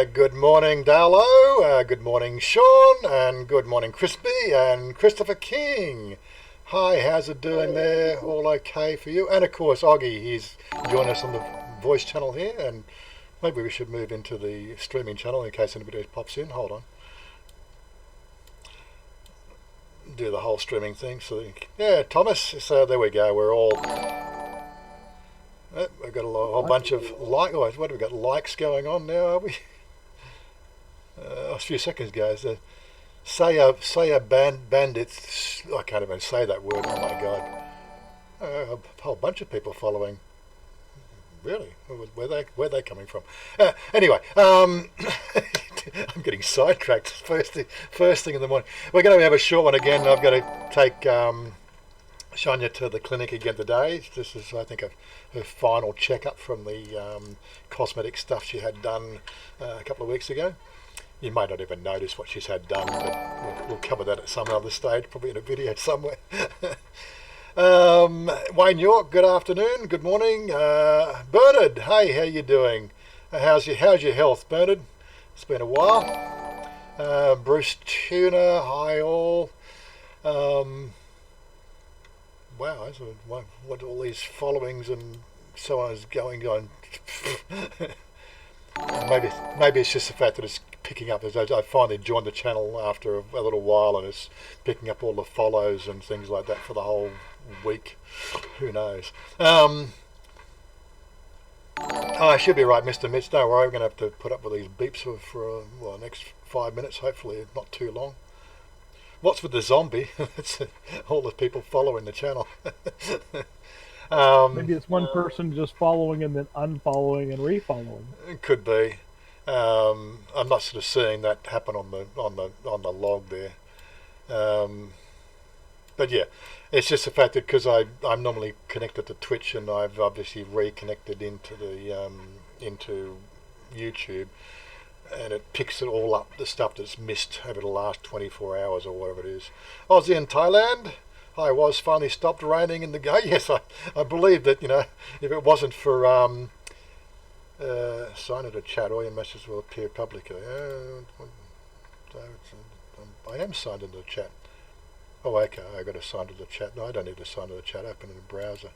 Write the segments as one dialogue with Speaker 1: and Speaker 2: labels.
Speaker 1: Good morning, Darlo. Good morning, Sean. And good morning, Crispy and Christopher King. Hi, how's it doing there? All okay for you? And of course, Oggy, he's joined us on the voice channel here. And maybe we should move into the streaming channel in case anybody pops in. Hold on. Do the whole streaming thing. So, yeah, Thomas. So there we go. We're all. We've got a whole bunch of what have we got? Likes going on now, are we? A few seconds ago, say a bandit. I can't even say that word. Oh my god! A whole bunch of people following. Really? Where they coming from? Anyway, I'm getting sidetracked. First thing in the morning. We're going to have a short one again. I've got to take Chanya to the clinic again today. This is, I think, her final checkup from the cosmetic stuff she had done a couple of weeks ago. You may not even notice what she's had done, but we'll cover that at some other stage, probably in a video somewhere. Wayne York, good afternoon, good morning. Bernard, hey, how you doing? How's your health, Bernard? It's been a while. Bruce Tuna, hi all. Wow, what all these followings and so on is going on. Maybe it's just the fact that it's picking up. As I finally joined the channel after a little while, and it's picking up all the follows and things like that for the whole week. Who knows? I should be right, Mr. Mitch. Don't worry, we're going to have to put up with these beeps for the next 5 minutes. Hopefully, not too long. What's with the zombie? It's all the people following the channel.
Speaker 2: Maybe it's one person just following and then unfollowing and refollowing.
Speaker 1: It could be. I'm not sort of seeing that happen on the log there. But yeah, it's just the fact that because I'm normally connected to Twitch and I've obviously reconnected into the into YouTube. And it picks it all up, the stuff that's missed over the last 24 hours or whatever it is. Aussie in Thailand. Hi, was finally stopped raining in the go. Yes, I believe that, if it wasn't for sign into chat, all your messages will appear publicly. I am signed into the chat. Oh, okay, I got to sign to the chat. No, I don't need to sign to the chat. Open in the browser.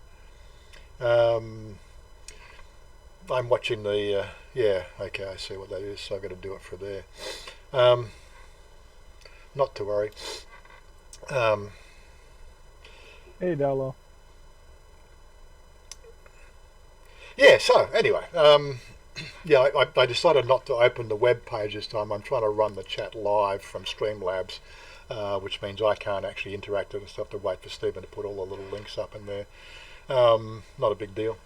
Speaker 1: I'm watching the, yeah, okay, I see what that is, so I've got to do it for there. Not to worry.
Speaker 2: Hey, Dallo.
Speaker 1: Yeah, so, anyway, yeah, I decided not to open the web page this time. I'm trying to run the chat live from Streamlabs, which means I can't actually interact with it, so I have to wait for Stephen to put all the little links up in there. Not a big deal.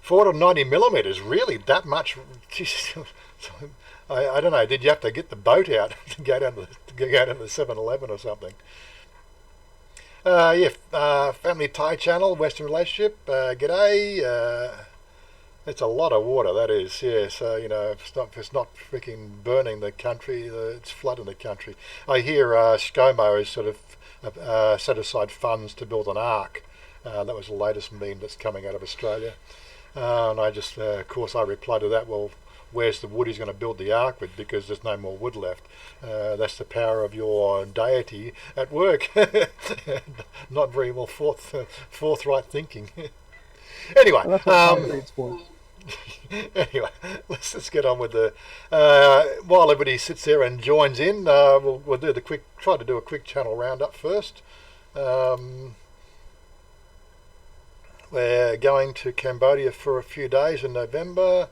Speaker 1: 490mm, really that much? I don't know. Did you have to get the boat out to go down to the 7-Eleven or something? Yeah, Family Thai Channel, Western Relationship. G'day. It's a lot of water, that is. Yeah, so if it's not freaking burning the country, it's flooding the country. I hear ScoMo has sort of set aside funds to build an ark. That was the latest meme that's coming out of Australia. And I just, of course, I replied to that, well, where's the wood he's going to build the ark with, because there's no more wood left. That's the power of your deity at work. Not very well forthright thinking. Anyway.
Speaker 2: Well, that's what concrete's for.
Speaker 1: Anyway, let's get on with the, while everybody sits there and joins in, we'll do try to do a quick channel roundup first. We're going to Cambodia for a few days in November.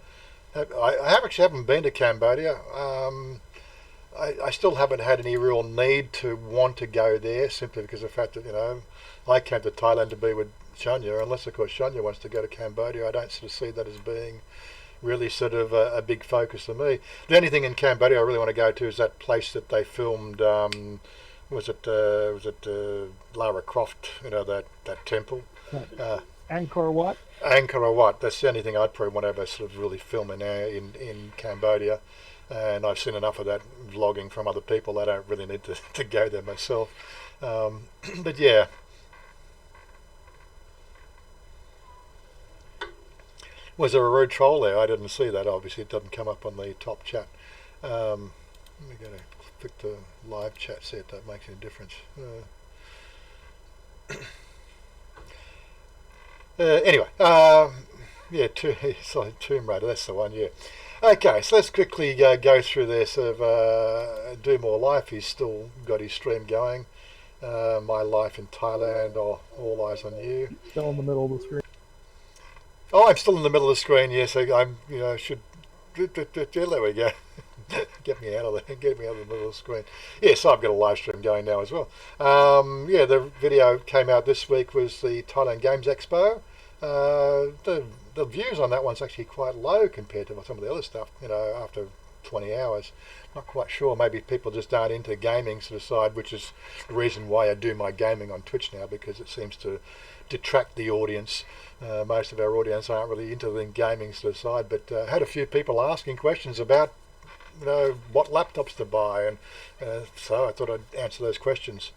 Speaker 1: I haven't been to Cambodia. I still haven't had any real need to want to go there, simply because of the fact that, I came to Thailand to be with Chanya, unless of course Chanya wants to go to Cambodia. I don't sort of see that as being really sort of a big focus for me. The only thing in Cambodia I really want to go to is that place that they filmed, was it Lara Croft, that temple?
Speaker 2: Angkor Wat?
Speaker 1: Angkor Wat. That's the only thing I'd probably want to ever sort of really film in Cambodia. And I've seen enough of that vlogging from other people. I don't really need to go there myself. But yeah. Was there a rude troll there? I didn't see that. Obviously, it doesn't come up on the top chat. Let me go to click the live chat, see if that makes any difference. Anyway, yeah, sorry, Tomb Raider, that's the one, yeah. Okay, so let's quickly go through this. Do More Life, he's still got his stream going. My Life in Thailand, or All Eyes on You.
Speaker 2: Still in the middle of the screen.
Speaker 1: Oh, I'm still in the middle of the screen, yes, I'm, should, there we go. Get me out of there. Get me out of the middle of the screen. Yes, I've got a live stream going now as well. Yeah, the video came out this week was the Thailand Games Expo. The views on that one's actually quite low compared to some of the other stuff. After 20 hours, not quite sure. Maybe people just aren't into gaming to the side, which is the reason why I do my gaming on Twitch now, because it seems to detract the audience. Most of our audience aren't really into the gaming to the side, but had a few people asking questions about what laptops to buy, and so I thought I'd answer those questions.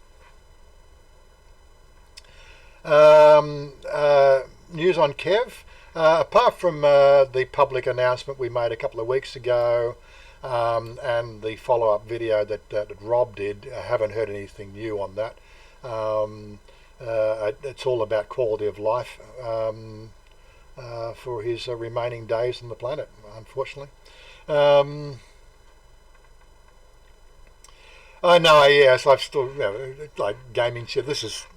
Speaker 1: News on Kev. Apart from the public announcement we made a couple of weeks ago, and the follow-up video that Rob did, I haven't heard anything new on that. It's all about quality of life for his remaining days on the planet, unfortunately. I know, yes, I've still, like gaming chair. This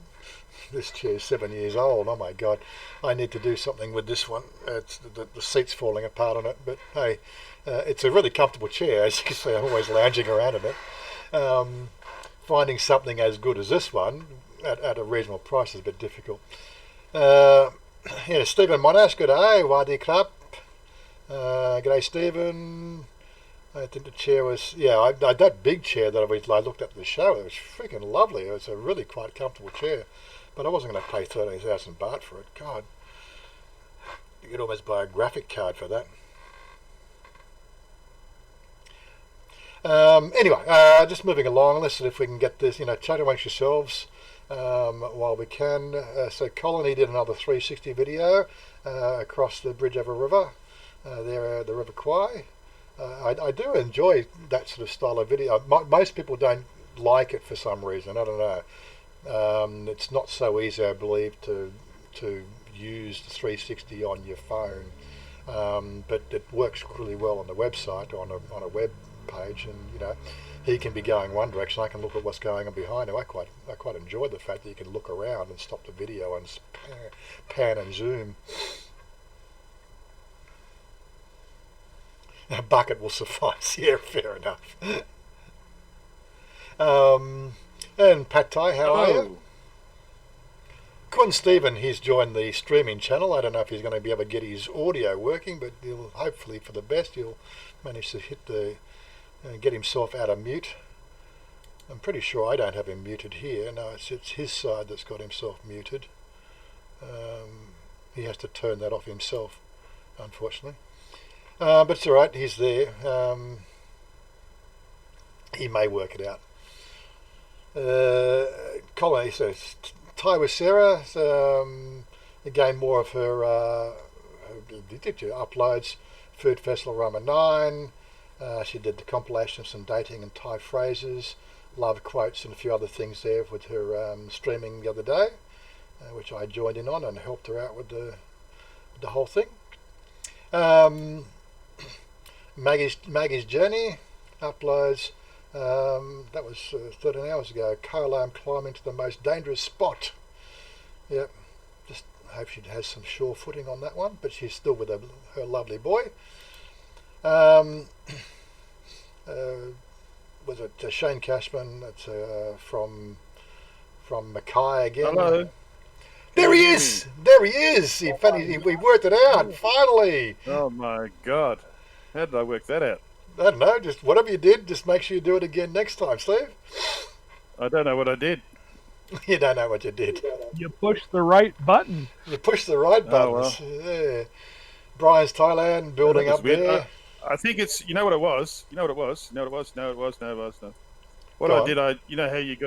Speaker 1: chair's 7 years old. Oh my God, I need to do something with this one. It's the seat's falling apart on it, but hey, it's a really comfortable chair. As you can see, I'm always lounging around in it. Finding something as good as this one at a reasonable price is a bit difficult. Yeah, Stephen Monash, good day. Wadi Krap. Good day, Stephen. I think the chair was, that big chair that I looked at the show, it was freaking lovely. It was a really quite comfortable chair, but I wasn't going to pay 13,000 baht for it. God, you could almost buy a graphic card for that. Anyway, just moving along, let's see if we can get this, chat amongst yourselves while we can. So Colony did another 360 video across the bridge over a river, there, the River Kwai. I do enjoy that sort of style of video. Most people don't like it for some reason. I don't know. It's not so easy, I believe, to use the 360 on your phone, but it works really well on the website, on a web page, and he can be going one direction. I can look at what's going on behind him. I quite enjoy the fact that you can look around and stop the video and pan and zoom. A bucket will suffice. Yeah, fair enough. And Pat Tai, how are you? Kun Stephen, he's joined the streaming channel. I don't know if he's going to be able to get his audio working, but he'll hopefully, for the best, he'll manage to get himself out of mute. I'm pretty sure I don't have him muted here. No, it's his side that's got himself muted. He has to turn that off himself, unfortunately. But it's all right. He's there. He may work it out. Colin says Thai with Sarah. Again, more of her uploads. Food Festival Rama 9. She did the compilation of some dating and Thai phrases, love quotes, and a few other things there with her streaming the other day, which I joined in on and helped her out with the whole thing. Maggie's Journey uploads. That was 13 hours ago. Coal climbing to the most dangerous spot. Yep. Just hope she has some sure footing on that one, but she's still with her lovely boy. Was it Shane Cashman? That's from Mackay again.
Speaker 3: Hello.
Speaker 1: There he is! There he is! We worked it out, finally!
Speaker 3: Oh my God. How did I work that out?
Speaker 1: I don't know, just whatever you did, just make sure you do it again next time, Steve.
Speaker 3: I don't know what I did.
Speaker 1: You don't know what you did.
Speaker 2: You pushed the right button.
Speaker 1: You pushed the right buttons.
Speaker 3: Well.
Speaker 1: Yeah. Brian's Thailand, building up
Speaker 3: weird.
Speaker 1: there.
Speaker 3: I think it's, you know what it was? No. What
Speaker 1: Go
Speaker 3: I
Speaker 1: on.
Speaker 3: did, you know how you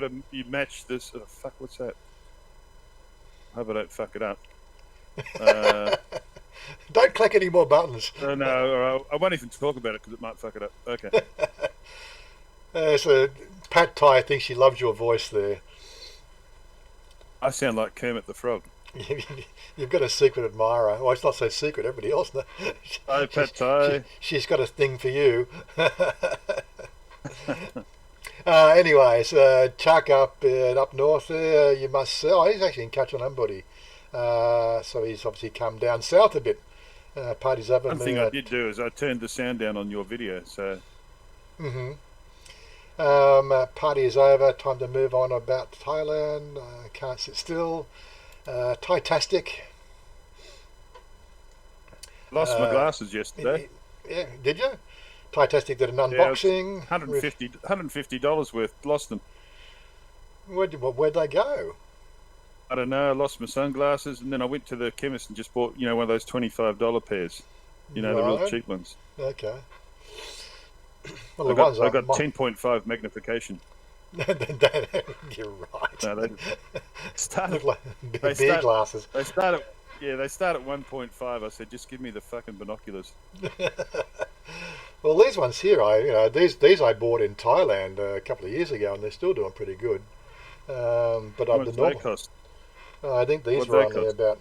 Speaker 3: match this, fuck, what's that? I hope I don't fuck it up.
Speaker 1: Don't click any more buttons.
Speaker 3: No, I won't even talk about it because it might fuck it up. Okay.
Speaker 1: So Pat Ty thinks she loves your voice there.
Speaker 3: I sound like Kermit the Frog.
Speaker 1: You've got a secret admirer. Well, it's not so secret. Everybody else knows.
Speaker 3: Hi, Pat Ty.
Speaker 1: She's got a thing for you. Anyways, Chuck up north there, you must say. Oh, he's actually in Kachanumbody. So he's obviously come down south a bit. Party's over.
Speaker 3: One thing I did do is I turned the sound down on your video, so...
Speaker 1: Party is over. Time to move on about Thailand. Can't sit still. Thai-tastic.
Speaker 3: Lost my glasses yesterday.
Speaker 1: Yeah, did you? Thai-tastic did an unboxing.
Speaker 3: $150 worth. Lost them.
Speaker 1: Where'd they go?
Speaker 3: I don't know. I lost my sunglasses, and then I went to the chemist and just bought, one of those $25 pairs. The real cheap ones.
Speaker 1: Okay. Well,
Speaker 3: I got 10.5 magnification.
Speaker 1: You're right.
Speaker 3: No, they started
Speaker 1: like beer glasses.
Speaker 3: They start at 1.5. I said, just give me the fucking binoculars.
Speaker 1: Well, these ones here, these I bought in Thailand a couple of years ago, and they're still doing pretty good. But
Speaker 3: How much do they cost?
Speaker 1: I think these were only about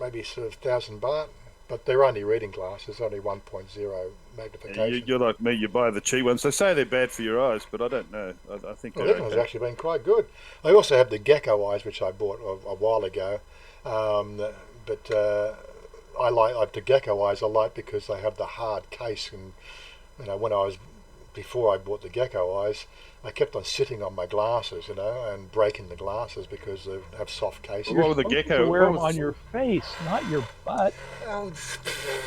Speaker 1: maybe sort of 1,000 baht, but they're only reading glasses, only 1.0 magnification.
Speaker 3: You're like me. You buy the cheap ones. They say they're bad for your eyes, but I don't know. I think
Speaker 1: these ones have actually been quite good. I also have the gecko eyes, which I bought a while ago, but I like the gecko eyes. I like because they have the hard case, and before I bought the gecko eyes, I kept on sitting on my glasses, and breaking the glasses because they have soft cases.
Speaker 3: What were the gecko?
Speaker 2: Wear them on your face, not your butt.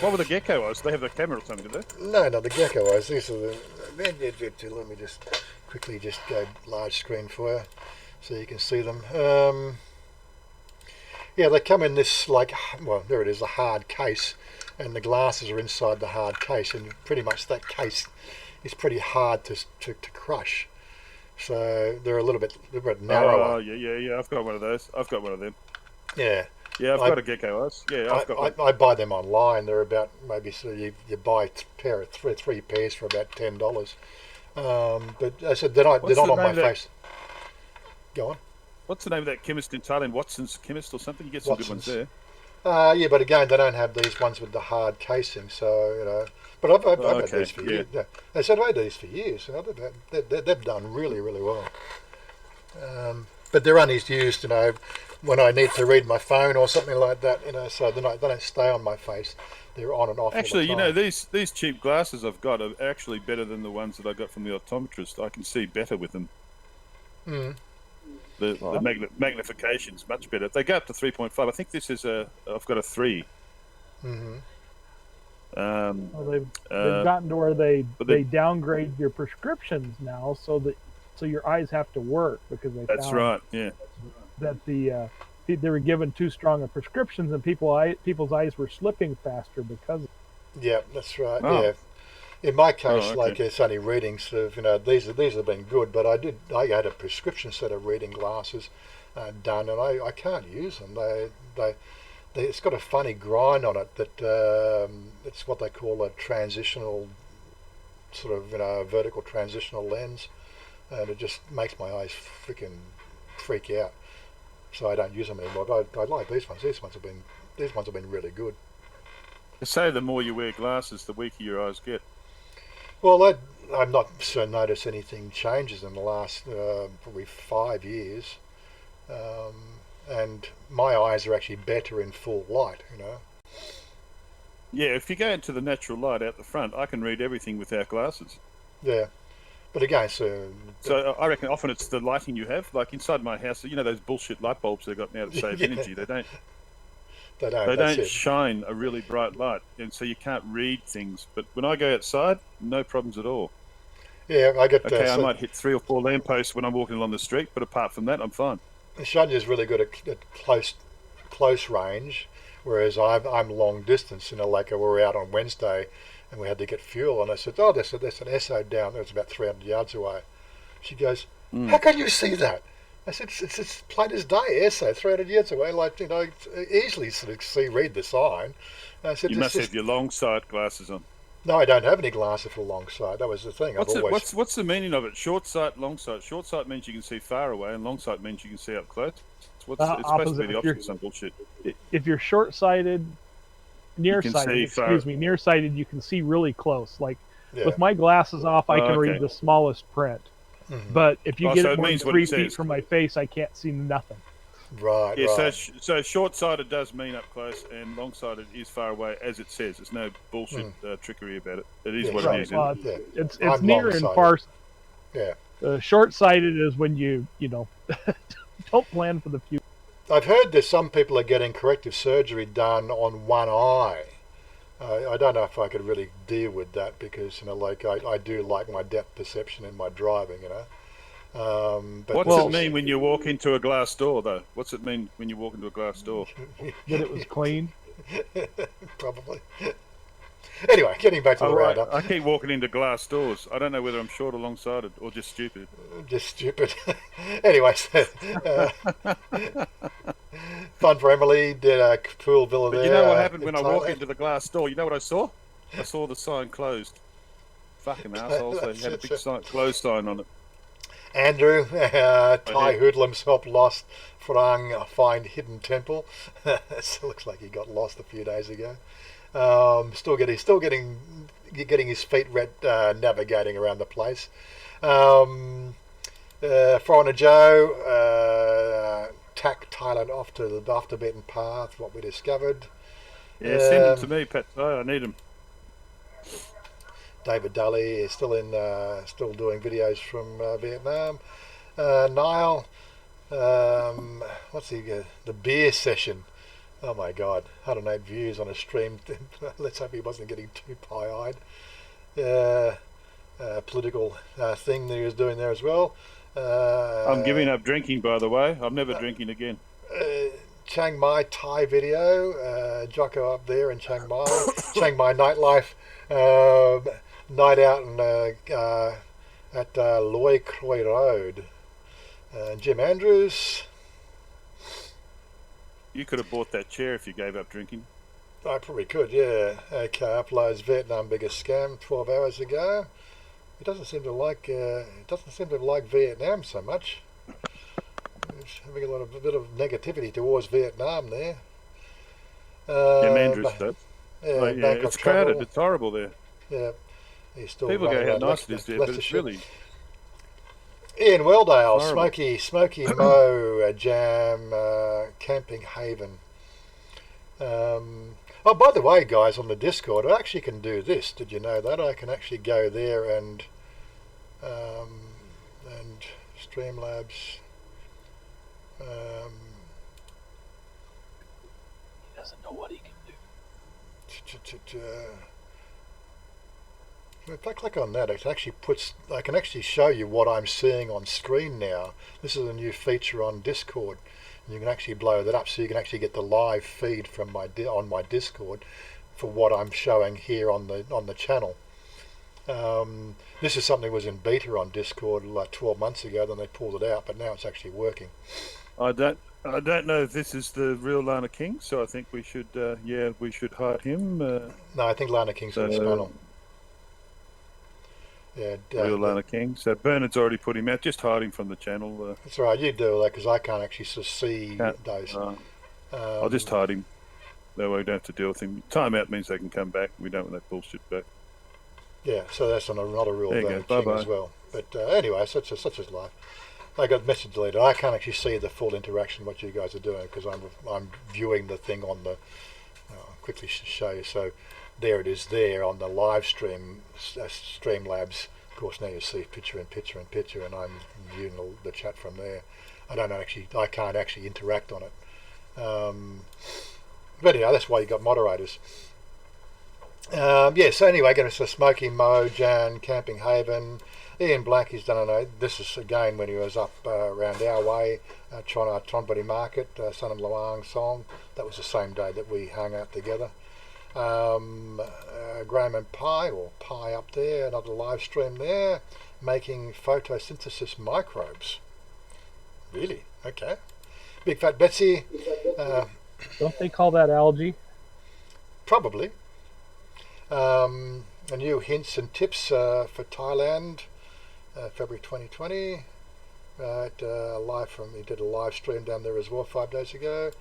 Speaker 3: What were the gecko eyes? They have the camera or something, do they?
Speaker 1: No, the gecko eyes. These are the. Let me just quickly go large screen for you, so you can see them. Yeah, they come in this there it is, a hard case, and the glasses are inside the hard case, and pretty much that case is pretty hard to crush. So they're a little bit narrower.
Speaker 3: Oh, yeah. I've got one of those. I've got one of them.
Speaker 1: Yeah.
Speaker 3: Yeah, I've got a gecko eyes. Yeah, I've got one.
Speaker 1: I buy them online. They're about you buy three pairs for about $10. But I said they're not on my face. Go on.
Speaker 3: What's the name of that chemist in Thailand? Watson's Chemist or something? You get some good ones there.
Speaker 1: Yeah, but again, they don't have these ones with the hard casing. So but I've had these for years. Yeah. I said I've had these for years. They've done really, really well. But they're only used, when I need to read my phone or something like that. So they don't stay on my face. They're on and off.
Speaker 3: Actually,
Speaker 1: all the time.
Speaker 3: these cheap glasses I've got are actually better than the ones that I got from the optometrist. I can see better with them.
Speaker 1: Mm.
Speaker 3: The magnification's much better. They go up to 3.5. I think this is I've got a 3.
Speaker 1: Mm-hmm.
Speaker 2: They've gotten to where they downgrade your prescriptions now, so your eyes have to work because they
Speaker 3: that's
Speaker 2: found
Speaker 3: right. Yeah.
Speaker 2: that they were given too strong of prescriptions, and people's eyes were slipping faster because.
Speaker 1: Yeah, that's right.
Speaker 3: Oh.
Speaker 1: Yeah. In my case,
Speaker 3: okay.
Speaker 1: it's only reading sort of, these have been good, but I had a prescription set of reading glasses done, and I can't use them. It's got a funny grind on it that it's what they call a transitional sort of vertical transitional lens, and it just makes my eyes freak out. So I don't use them anymore. But I like these ones. These ones have been really good.
Speaker 3: They say the more you wear glasses, the weaker your eyes get.
Speaker 1: Well, I've not noticed anything changes in the last probably 5 years, and my eyes are actually better in full light.
Speaker 3: Yeah, if you go into the natural light out the front, I can read everything without glasses.
Speaker 1: Yeah, but again,
Speaker 3: so I reckon often it's the lighting you have. Like inside my house, those bullshit light bulbs they've got now that save energy. They don't shine a really bright light, and so you can't read things. But when I go outside, no problems at all.
Speaker 1: Yeah, I get.
Speaker 3: I might hit 3 or 4 lampposts when I'm walking along the street, but apart from that, I'm fine.
Speaker 1: Chanya's really good at close range, whereas I'm long distance. Like we were out on Wednesday, and we had to get fuel, and I said, "Oh, there's an SO down there. It's about 300 yards away." She goes, "How can you see that?" I said, it's plain as day, ESO, 300 years away, like, you know, easily sort of read the sign. I said,
Speaker 3: you must have your long sight glasses on.
Speaker 1: No, I don't have any glasses for long sight. That was the thing.
Speaker 3: What's the meaning of it? Short sight, long sight. Short sight means you can see far away, and long sight means you can see up close. It's supposed to be the opposite of some bullshit.
Speaker 2: If you're short-sighted, nearsighted, you can see really close. Like with my glasses off, I can read the smallest print.
Speaker 1: Mm-hmm.
Speaker 2: But if you get it more than 3 feet from my face, I can't see nothing.
Speaker 1: Right.
Speaker 3: Yeah.
Speaker 1: Right.
Speaker 3: So short-sighted does mean up close, and long-sighted is far away, as it says. There's no bullshit trickery about it. It is what it is.
Speaker 2: It's near and far.
Speaker 1: Yeah.
Speaker 2: Short-sighted is when you don't plan for the future.
Speaker 1: I've heard that some people are getting corrective surgery done on one eye. I don't know if I could really deal with that because, you know, like I do like my depth perception in my driving, you know. But
Speaker 3: what's it mean when you walk into a glass door, though? What's it mean when you walk into a glass door?
Speaker 2: That it was clean?
Speaker 1: Probably. Anyway, getting back to the roundup.
Speaker 3: I keep walking into glass doors. I don't know whether I'm short or long-sighted or just stupid.
Speaker 1: Just stupid. Anyway, so, fun for Emily. Did a pool villa there.
Speaker 3: You know what happened when I walked into the glass door? You know what I saw? I saw the sign closed. Fucking assholes. They had a big closed sign on it.
Speaker 1: Andrew, Thai hoodlums help lost Frang find hidden temple. So looks like he got lost a few days ago. Still getting his feet wet navigating around the place. Foreigner Joe, tack Thailand off to the beaten path. What we discovered.
Speaker 3: Yeah, send them to me, Pat. I need them.
Speaker 1: David Dully is still doing videos from Vietnam. Niall, the beer session. Oh my God, 108 views on a stream. Let's hope he wasn't getting too pie-eyed. Political thing that he was doing there as well.
Speaker 3: I'm giving up drinking, by the way. I'm never drinking again.
Speaker 1: Chiang Mai Thai video. Jocko up there in Chiang Mai. Chiang Mai nightlife. Night out at Loy Croy Road. Jim Andrews.
Speaker 3: You could have bought that chair if you gave up drinking.
Speaker 1: I probably could, yeah. Okay, uploads Vietnam biggest scam 12 hours ago. He doesn't seem to like Vietnam so much. He's having a bit of negativity towards Vietnam there.
Speaker 3: Jim Andrews does.
Speaker 1: Yeah,
Speaker 3: it's crowded. It's horrible there.
Speaker 1: Yeah. He's still
Speaker 3: people go, how nice it is there, but it's really...
Speaker 1: Ian Welldale, Smoky Mo, Jam, Camping Haven. Oh, by the way, guys, on the Discord, I actually can do this. Did you know that? I can actually go there and Streamlabs.
Speaker 2: He doesn't know what he can do.
Speaker 1: If I click on that, I can actually show you what I'm seeing on screen now. This is a new feature on Discord. And you can actually blow that up so you can actually get the live feed from on my Discord for what I'm showing here on the channel. This is something that was in beta on Discord like 12 months ago, then they pulled it out, but now it's actually working.
Speaker 3: I don't know if this is the real Lana King, so I think we should hide him.
Speaker 1: No, I think Lana King's on his panel. Yeah,
Speaker 3: real Lana King. So Bernard's already put him out. Just hide him from the channel.
Speaker 1: That's all right. You do all that because I can't actually sort of see those.
Speaker 3: I'll just hide him. That way we don't have to deal with him. Timeout means they can come back. We don't want that bullshit back.
Speaker 1: Yeah, so that's not a real King as well. But anyway, such is life. I got message deleted. I can't actually see the full interaction what you guys are doing because I'm viewing the thing on the. I'll quickly show you. So. There it is there on the live stream, Streamlabs. Of course, now you see picture and I'm viewing the chat from there. I can't actually interact on it. But yeah, that's why you got moderators. So anyway, going to Smoky Mo, Jan, Camping Haven, Ian Black. He's done this is again when he was up around our way, Tronbody Market, Sun and Luang Song. That was the same day that we hung out together. Graham and Pi up there, another live stream there, making photosynthesis microbes. Really? Okay. Big Fat Betsy.
Speaker 2: Don't they call that algae?
Speaker 1: Probably. A new hints and tips for Thailand, February 2020. Live from, he did a live stream down there as well 5 days ago.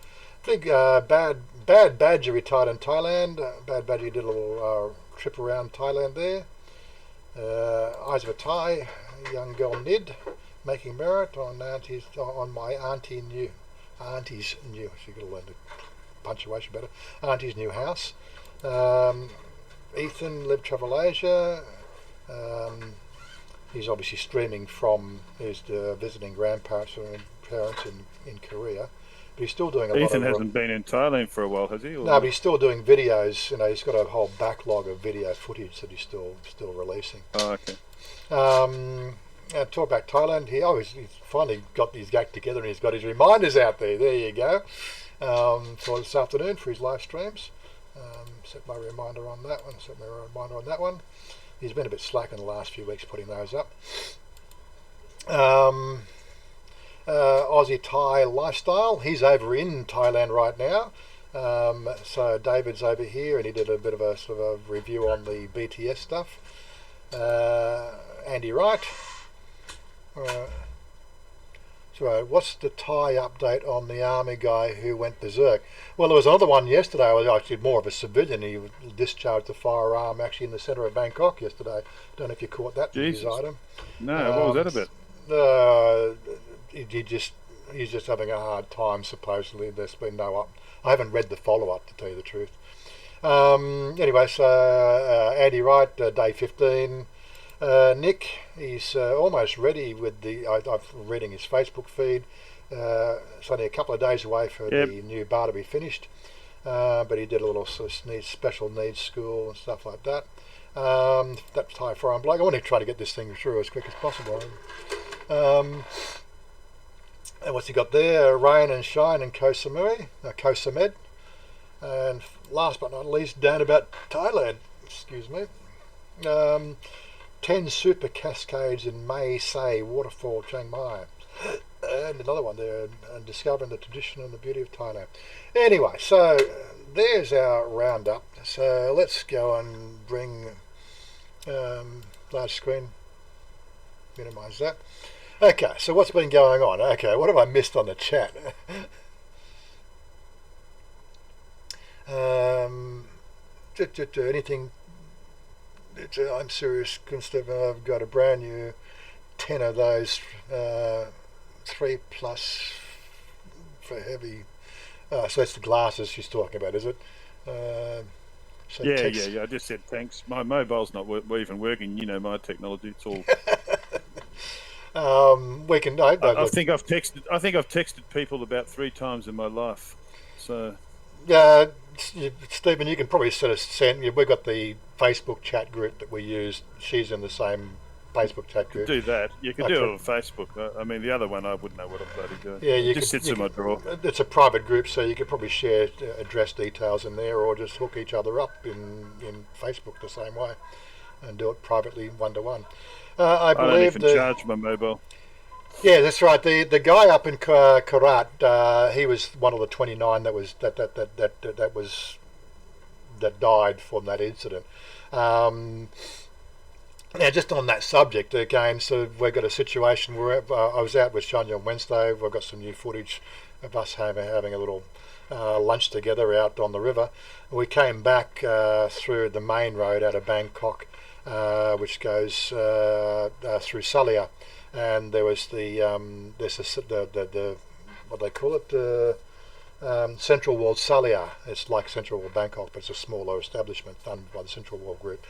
Speaker 1: Big Bad Badger retired in Thailand. Bad Badger did a little trip around Thailand there. Eyes of a Thai, young girl Nid, making merit on my auntie's new. She got to learn the punctuation better. Auntie's new house. Ethan lived Travel Asia. He's obviously streaming from his visiting grandparents and parents in Korea. But he's still doing a lot of...
Speaker 3: Ethan hasn't been in Thailand for a while, has he?
Speaker 1: No, but he's still doing videos. He's got a whole backlog of video footage that he's still releasing.
Speaker 3: Oh, okay.
Speaker 1: Talk about Thailand. He's finally got his act together and he's got his reminders out there. There you go. For this afternoon for his live streams. Set my reminder on that one. He's been a bit slack in the last few weeks putting those up. Aussie Thai lifestyle. He's over in Thailand right now. So David's over here and he did a bit of a sort of a review on the BTS stuff. Andy Wright. So what's the Thai update on the army guy who went berserk? Well, there was another one yesterday. It was actually more of a civilian. He discharged a firearm actually in the centre of Bangkok yesterday. Don't know if you caught that news item.
Speaker 3: No, what was that about?
Speaker 1: He's just having a hard time, supposedly. There's been no up. I haven't read the follow-up, to tell you the truth. Anyway, so Andy Wright, day 15. Nick, he's almost ready with the... I'm reading his Facebook feed. It's only a couple of days away for the new bar to be finished. But he did a little sort of special needs school and stuff like that. That's Thai foreign bloke. I want to try to get this thing through as quick as possible. And what's he got there? Rain and Shine and Koh Samed. And last but not least, down about Thailand. Excuse me. 10 super cascades in Mae Say Waterfall, Chiang Mai. And another one there, and discovering the tradition and the beauty of Thailand. Anyway, so there's our roundup. So let's go and bring large screen, minimize that. Okay, so what's been going on? Okay, what have I missed on the chat? Anything? I'm serious, I've got a brand new 10 of those 3+ for heavy. So that's the glasses she's talking about, is it? So
Speaker 3: yeah. I just said thanks. My mobile's not even working. You know my technology. It's all.
Speaker 1: We can.
Speaker 3: I think I've texted people about 3 times in my life. So.
Speaker 1: Stephen, you can probably sort of send. We've got the Facebook chat group that we use. She's in the same Facebook chat group.
Speaker 3: Do that. You can do it on Facebook. I mean, the other one, I wouldn't know what I'm bloody doing.
Speaker 1: Yeah,
Speaker 3: it just sits in my drawer.
Speaker 1: It's a private group, so you could probably share address details in there, or just hook each other up in Facebook the same way, and do it privately, one-to-one. I believe
Speaker 3: don't even charge my mobile.
Speaker 1: Yeah, that's right. The guy up in Korat, he was one of the 29 that died from that incident. Now, just on that subject again, so we've got a situation where I was out with Chanya on Wednesday. We've got some new footage of us having a little lunch together out on the river. We came back through the main road out of Bangkok, which goes through Salia. And there was the what they call it, Central World Salia. It's like Central World Bangkok, but it's a smaller establishment done by the Central World Group.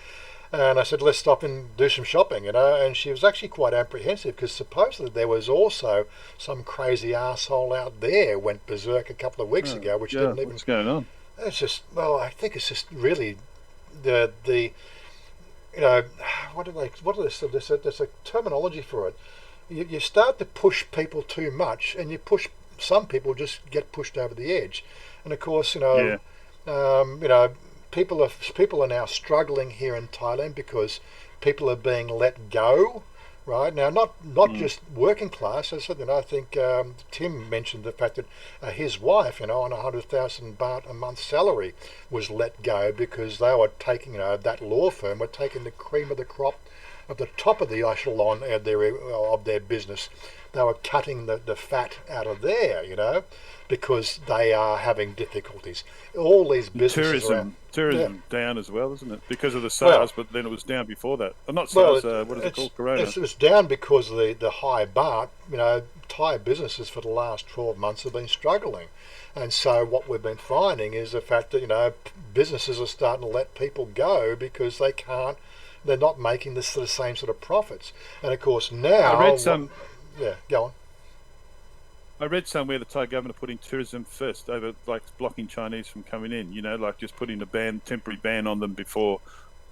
Speaker 1: And I said, let's stop and do some shopping, and she was actually quite apprehensive because supposedly there was also some crazy asshole out there went berserk a couple of weeks ago, which didn't even.
Speaker 3: What's going on?
Speaker 1: It's just, well, I think it's just really the what are they? There's a terminology for it. You start to push people too much, and some people just get pushed over the edge, and of course, people are now struggling here in Thailand because people are being let go right? Now, not just working class. As I said, I think Tim mentioned the fact that his wife, on 100,000 baht a month salary, was let go because they were taking, that law firm were taking the cream of the crop at the top of the echelon of their business. They were cutting the fat out of there, because they are having difficulties. All these businesses
Speaker 3: tourism down as well, isn't it? Because of the SARS, but then it was down before that. Not SARS. What is it called? Corona.
Speaker 1: It's down because of the high baht. Thai businesses for the last 12 months have been struggling, and so what we've been finding is the fact that businesses are starting to let people go because they can't. They're not making the same sort of profits, and of course now.
Speaker 3: I read some.
Speaker 1: Yeah, go on.
Speaker 3: I read somewhere the Thai government are putting tourism first over blocking Chinese from coming in, just putting a temporary ban on them before,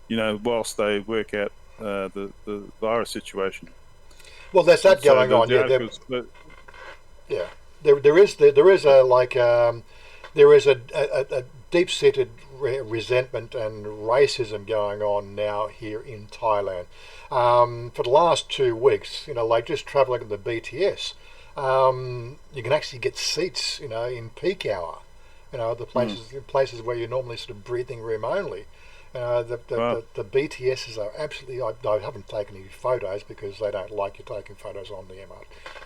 Speaker 3: whilst they work out the virus situation.
Speaker 1: Well, there's that going on. There is a deep-seated resentment and racism going on now here in Thailand. For the last 2 weeks, just travelling in the BTS, you can actually get seats, in peak hour, the places where you're normally sort of breathing room only. The BTSs are absolutely. I haven't taken any photos because they don't like you taking photos on the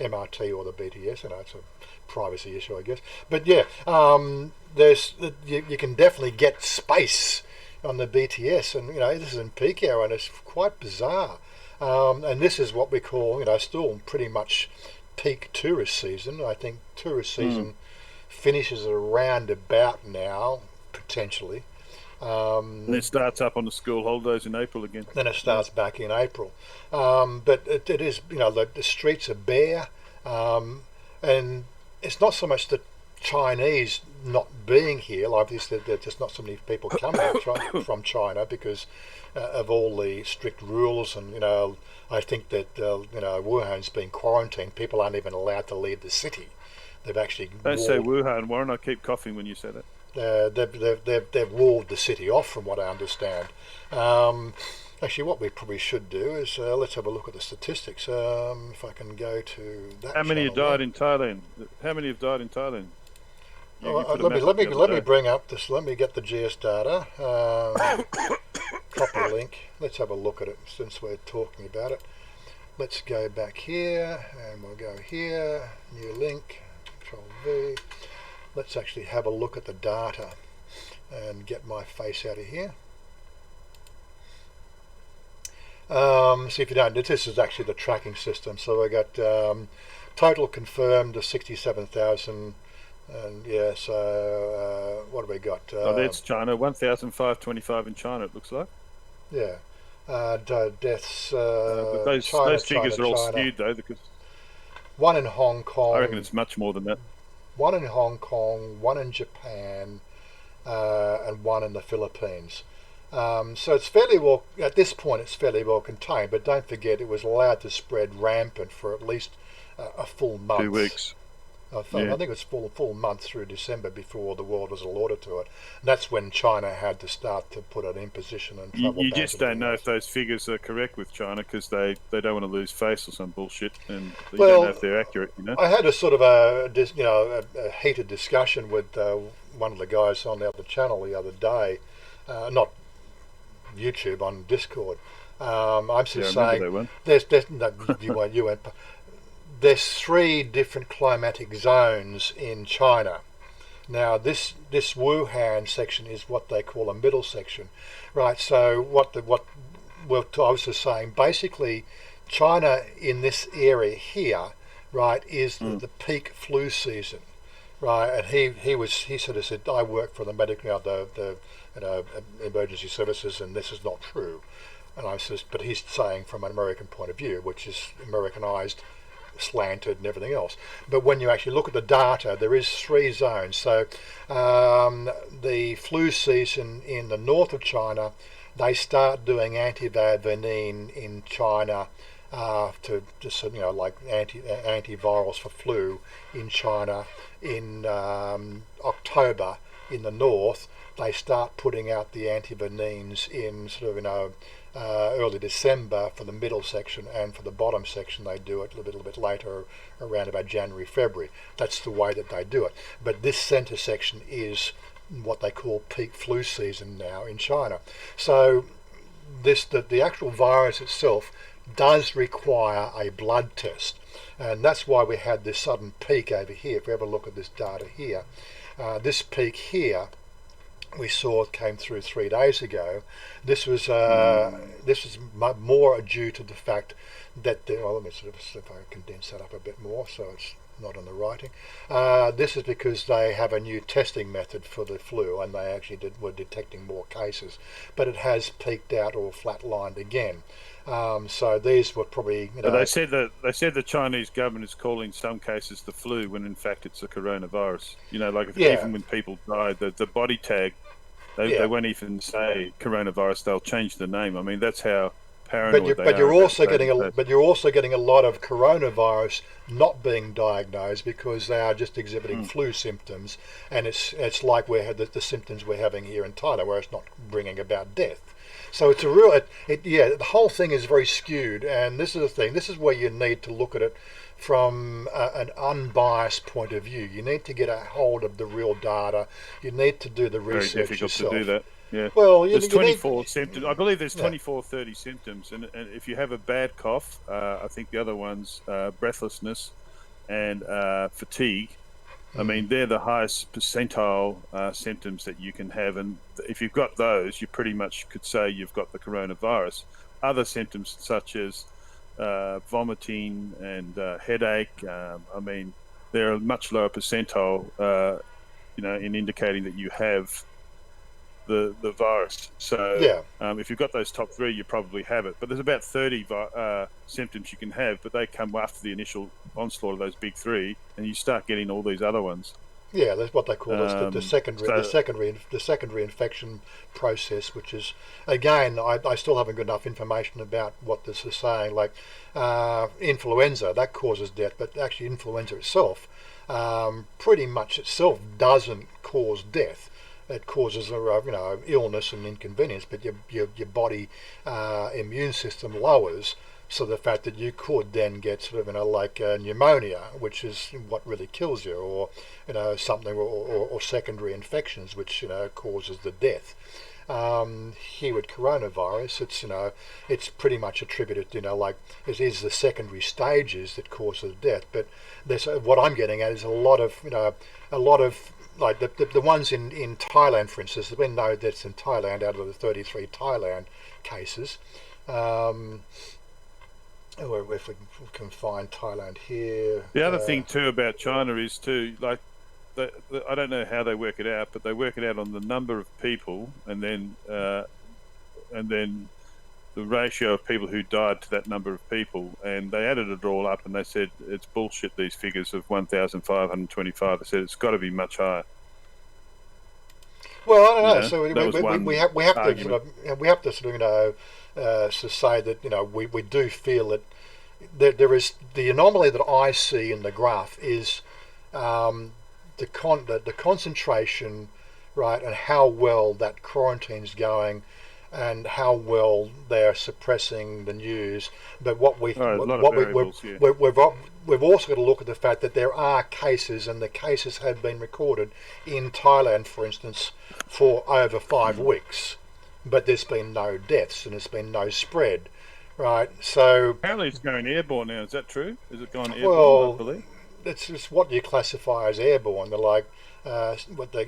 Speaker 1: MRT or the BTS. It's a privacy issue, I guess. But yeah, you can definitely get space on the BTS, and this is in peak hour, and it's quite bizarre. And this is what we call, still pretty much peak tourist season. I think tourist season finishes around about now, potentially.
Speaker 3: And it starts up on the school holidays in April again.
Speaker 1: Then it starts back in April. But it is, the streets are bare, and it's not so much the Chinese not being here. Obviously, there's just not so many people coming from China because of all the strict rules, and I think that Wuhan's been quarantined. People aren't even allowed to leave the city. They've actually
Speaker 3: say Wuhan, Warren. I keep coughing when you say that.
Speaker 1: They've walled the city off, from what I understand. Actually, what we probably should do is let's have a look at the statistics. If I can go to that.
Speaker 3: How many have died in Thailand? Let
Speaker 1: me bring up this. Let me get the GS data. Copy link. Let's have a look at it since we're talking about it. Let's go back here, and we'll go here. New link. Control V. Let's actually have a look at the data and get my face out of here. So if you don't, this is actually the tracking system. So we got total confirmed of 67,000, and yeah. So what have we got?
Speaker 3: That's China. 1,525 in China. It looks like.
Speaker 1: Yeah. Deaths.
Speaker 3: Those figures are all skewed though, because
Speaker 1: one in Hong Kong.
Speaker 3: I reckon it's much more than that.
Speaker 1: One in Hong Kong, one in Japan, and one in the Philippines. So it's fairly well, at this point it's fairly well contained, but don't forget it was allowed to spread rampant for at least a full month.
Speaker 3: 2 weeks.
Speaker 1: I think it was full month through December before the world was alerted to it. And that's when China had to start to put an imposition and travel.
Speaker 3: You just don't know if those figures are correct with China because they don't want to lose face or some bullshit, and you don't know if they're accurate. I had a sort of a heated discussion with one of the guys on the other channel the other day, not YouTube, on Discord. I'm just saying there's 3 different climatic zones in China. Now this Wuhan section is what they call a middle section, right? So I was just saying, basically China in this area here, right, is the peak flu season, right? And he sort of said, I work for the medical, the emergency services, and this is not true. And I says, but he's saying from an American point of view, which is Americanized, slanted and everything else. But when you actually look at the data, there is 3 zones. So the flu season in the north of China, they start doing antivirals in China to just like antivirals for flu in China in October. In the north, they start putting out the antivirals in sort of
Speaker 1: early December for the middle section, and for the bottom section they do it a little bit later, around about January, February. That's the way that they do it. But this centre section is what they call peak flu season now in China. So the actual virus itself does require a blood test, and that's why we had this sudden peak over here. If we have a look at this data here, this peak here we saw it came through 3 days ago. This was more due to the fact that let me sort of see if I condense that up a bit more so it's not on the writing. This is because they have a new testing method for the flu, and they actually were detecting more cases, but it has peaked out or flatlined again. So these were probably.
Speaker 3: They said the Chinese government is calling some cases the flu when in fact it's the coronavirus. Even when people die, the body tag, they won't even say coronavirus. They'll change the name. I mean, that's how paranoid they are.
Speaker 1: But you're also getting a lot of coronavirus not being diagnosed because they are just exhibiting flu symptoms, and it's like the symptoms we're having here in Thailand, where it's not bringing about death. So it's a real, the whole thing is very skewed, and this is the thing. This is where you need to look at it from an unbiased point of view. You need to get a hold of the real data. You need to do the research
Speaker 3: very difficult
Speaker 1: yourself.
Speaker 3: to do that. Yeah.
Speaker 1: Well,
Speaker 3: there's 24 symptoms. I believe there's 24, 30 symptoms, and if you have a bad cough, I think the other ones, breathlessness and fatigue. I mean, they're the highest percentile symptoms that you can have, and if you've got those, you pretty much could say you've got the coronavirus. Other symptoms such as vomiting and headache, I mean, they're a much lower percentile, in indicating that you have the virus. So if you've got those top three, you probably have it. But there's about 30 symptoms you can have, but they come after the initial onslaught of those big three, and you start getting all these other ones.
Speaker 1: Yeah, that's what they call the secondary infection process, which is, again, I still haven't got enough information about what this is saying. Like influenza, that causes death, but actually influenza itself, pretty much itself doesn't cause death. It causes illness and inconvenience, but your body immune system lowers. So the fact that you could then get sort of pneumonia, which is what really kills you, or something, or secondary infections, which causes the death. Here with coronavirus, it's pretty much attributed, it is the secondary stages that causes death. But what I'm getting at is a lot of like the ones in Thailand, for instance. There's been no deaths in Thailand out of the 33 Thailand cases. If we can find Thailand here.
Speaker 3: The other thing too about China is I don't know how they work it out, but they work it out on the number of people, and then the ratio of people who died to that number of people, and they added it all up, and they said it's bullshit. These figures of 1,525. They said it's got to be much higher.
Speaker 1: Well, I don't know. So we have to sort of to say that we do feel that there is the anomaly that I see in the graph is the concentration, right, and how well that quarantine's going, and how well they're suppressing the news. But we've also got to look at the fact that there are cases, and the cases have been recorded in Thailand, for instance, for over 5 weeks. But there's been no deaths and there's been no spread, right? So
Speaker 3: apparently it's going airborne now. Is that true? Is it gone airborne?
Speaker 1: Well,
Speaker 3: I believe
Speaker 1: it's just what you classify as airborne. They're like what they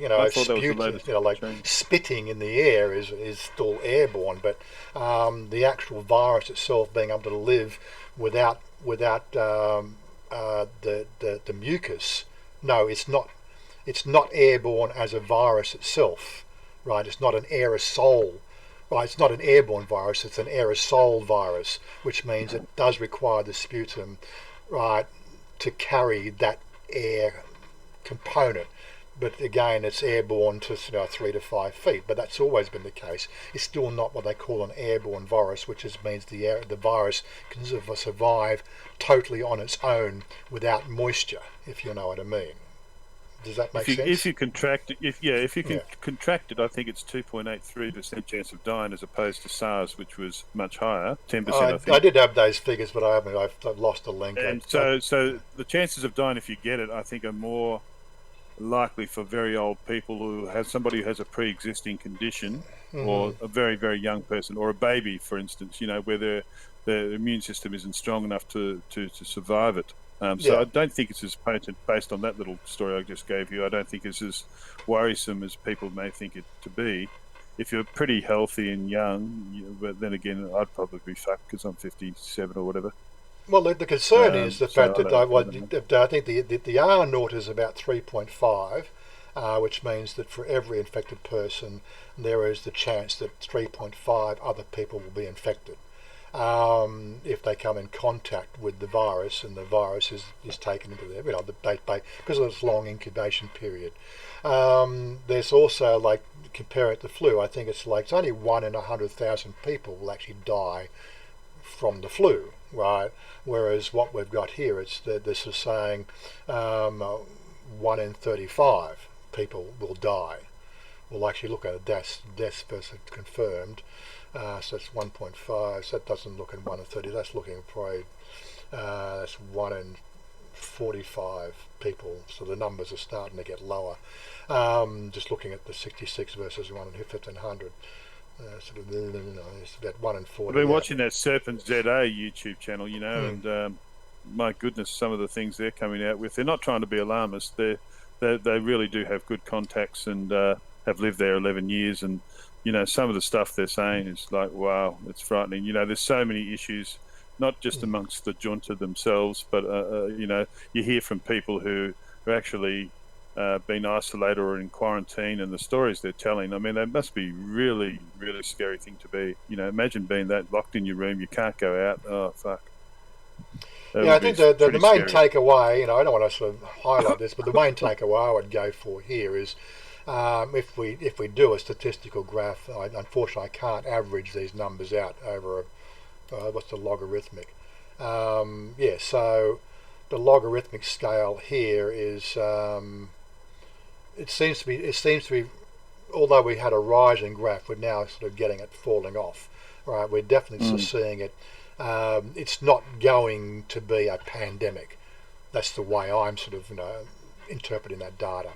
Speaker 1: spitting in the air is still airborne, but the actual virus itself being able to live without the mucus. No, it's not. It's not airborne as a virus itself, right? It's not an aerosol. Right, it's not an airborne virus, it's an aerosol virus, which means it does require the sputum, right, to carry that air component. But again, it's airborne to 3 to 5 feet, but that's always been the case. It's still not what they call an airborne virus, which means the virus can survive totally on its own without moisture, if you know what I mean. Does that make sense?
Speaker 3: If you contract it, if you can contract it, I think it's 2.83% chance of dying as opposed to SARS, which was much higher, 10%. I think.
Speaker 1: I did have those figures, but I haven't. I've lost the link.
Speaker 3: And so the chances of dying if you get it, I think, are more likely for very old people who have somebody who has a pre-existing condition, or a very, very young person, or a baby, for instance. Where their immune system isn't strong enough to survive it. So I don't think it's as potent, based on that little story I just gave you. I don't think it's as worrisome as people may think it to be. If you're pretty healthy and young, but then again, I'd probably be fucked because I'm 57 or whatever.
Speaker 1: Well, the concern is the fact that I think the R naught is about 3.5, which means that for every infected person, there is the chance that 3.5 other people will be infected. If they come in contact with the virus, and the virus is taken into their, because of this long incubation period. There's also, like, compare it to flu, I think it's only 1 in 100,000 people will actually die from the flu, right? Whereas what we've got here, this is saying 1 in 35 people will die. We'll actually look at deaths versus confirmed. So that's 1.5. So that doesn't look in 1 in 30. That's looking probably that's 1 in 45 people. So the numbers are starting to get lower. Just looking at the 66 versus 1 in 1500. It's about 1 in 40.
Speaker 3: I've been watching that Serpent ZA YouTube channel, and my goodness, some of the things they're coming out with. They're not trying to be alarmist. They really do have good contacts and have lived there 11 years. And some of the stuff they're saying is like, wow, it's frightening. There's so many issues, not just amongst the junta themselves, but you hear from people who are actually been isolated or in quarantine, and the stories they're telling. I mean, that must be really, really scary thing to be. Imagine being that locked in your room, you can't go out. Oh, fuck.
Speaker 1: I think the main takeaway, I don't want to sort of highlight this, but the main takeaway I would go for here is if we do a statistical graph, unfortunately I can't average these numbers out over what's the logarithmic. So the logarithmic scale here is it seems to be, although we had a rising graph, we're now sort of getting it falling off. Right, we're definitely sort of seeing it. It's not going to be a pandemic. That's the way I'm sort of interpreting that data.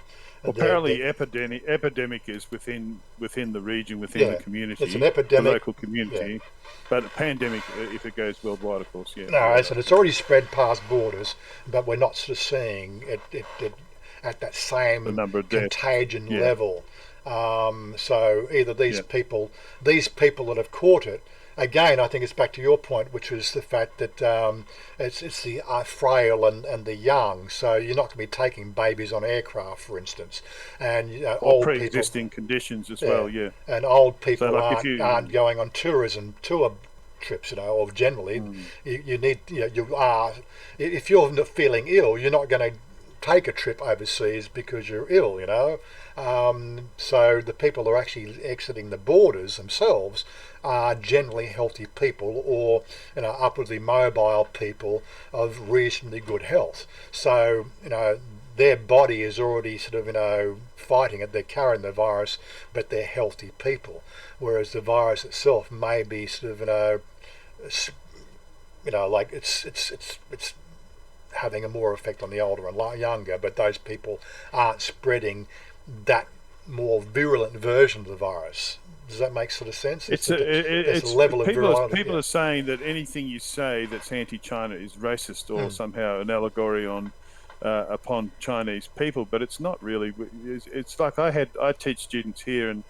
Speaker 3: Well, apparently, epidemic is within the region, within the community.
Speaker 1: It's an epidemic,
Speaker 3: the local community. But a pandemic, if it goes worldwide, of course,
Speaker 1: No, so it's already spread past borders, but we're not sort of seeing it at that same contagion level. So either these people that have caught it. Again, I think it's back to your point, which was the fact that it's the frail and the young. So you're not going to be taking babies on aircraft, for instance, and old
Speaker 3: pre-existing conditions as well. Yeah,
Speaker 1: and old people aren't going on tour trips, or generally you need. You are, if you're not feeling ill, you're not going to take a trip overseas because you're ill. So the people who are actually exiting the borders themselves are generally healthy people, or upwardly mobile people of reasonably good health. So their body is already sort of fighting it. They're carrying the virus, but they're healthy people. Whereas the virus itself may be sort of like it's having a more effect on the older and younger, but those people aren't spreading that more virulent version of the virus. Does that make sort of sense?
Speaker 3: It's a level of virulence. People are saying that anything you say that's anti-China is racist or somehow an allegory upon Chinese people, but it's not really. It's like I teach students here, and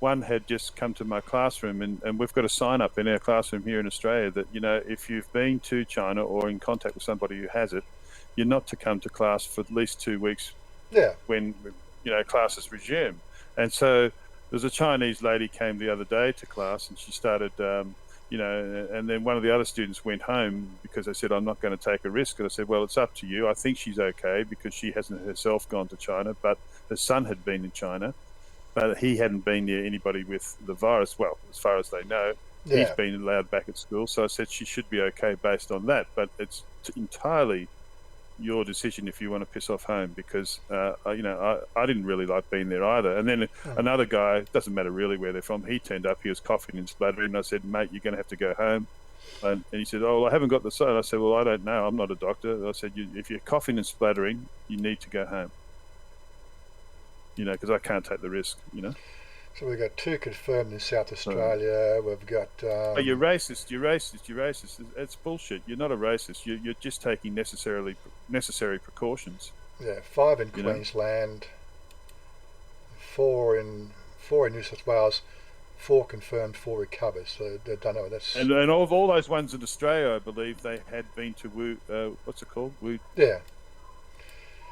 Speaker 3: one had just come to my classroom, and we've got a sign up in our classroom here in Australia that if you've been to China or in contact with somebody who has it, you're not to come to class for at least 2 weeks.
Speaker 1: Yeah.
Speaker 3: When classes resume. And so there's a Chinese lady came the other day to class, and she started and then one of the other students went home because they said, I'm not going to take a risk. And I said, well, it's up to you. I think she's okay because she hasn't herself gone to China, but her son had been in China, but he hadn't been near anybody with the virus. Well, as far as they know, he's been allowed back at school. So I said she should be okay based on that, but it's entirely your decision if you want to piss off home, because I didn't really like being there either. And then another guy, doesn't matter really where they're from, he turned up, he was coughing and spluttering, and I said, mate, you're going to have to go home. And he said, oh, well, I haven't got the sign. I said, well, I don't know, I'm not a doctor. I said, if you're coughing and spluttering, you need to go home, because I can't take the risk.
Speaker 1: So we've got 2 confirmed in South Australia. We've got.
Speaker 3: But you're racist. It's bullshit. You're not a racist. You're just taking necessary precautions.
Speaker 1: Yeah, 5 in Queensland, 4 in New South Wales, 4 confirmed, 4 recovered. So they don't know. That's
Speaker 3: and of all those ones in Australia, I believe they had been to what's it called?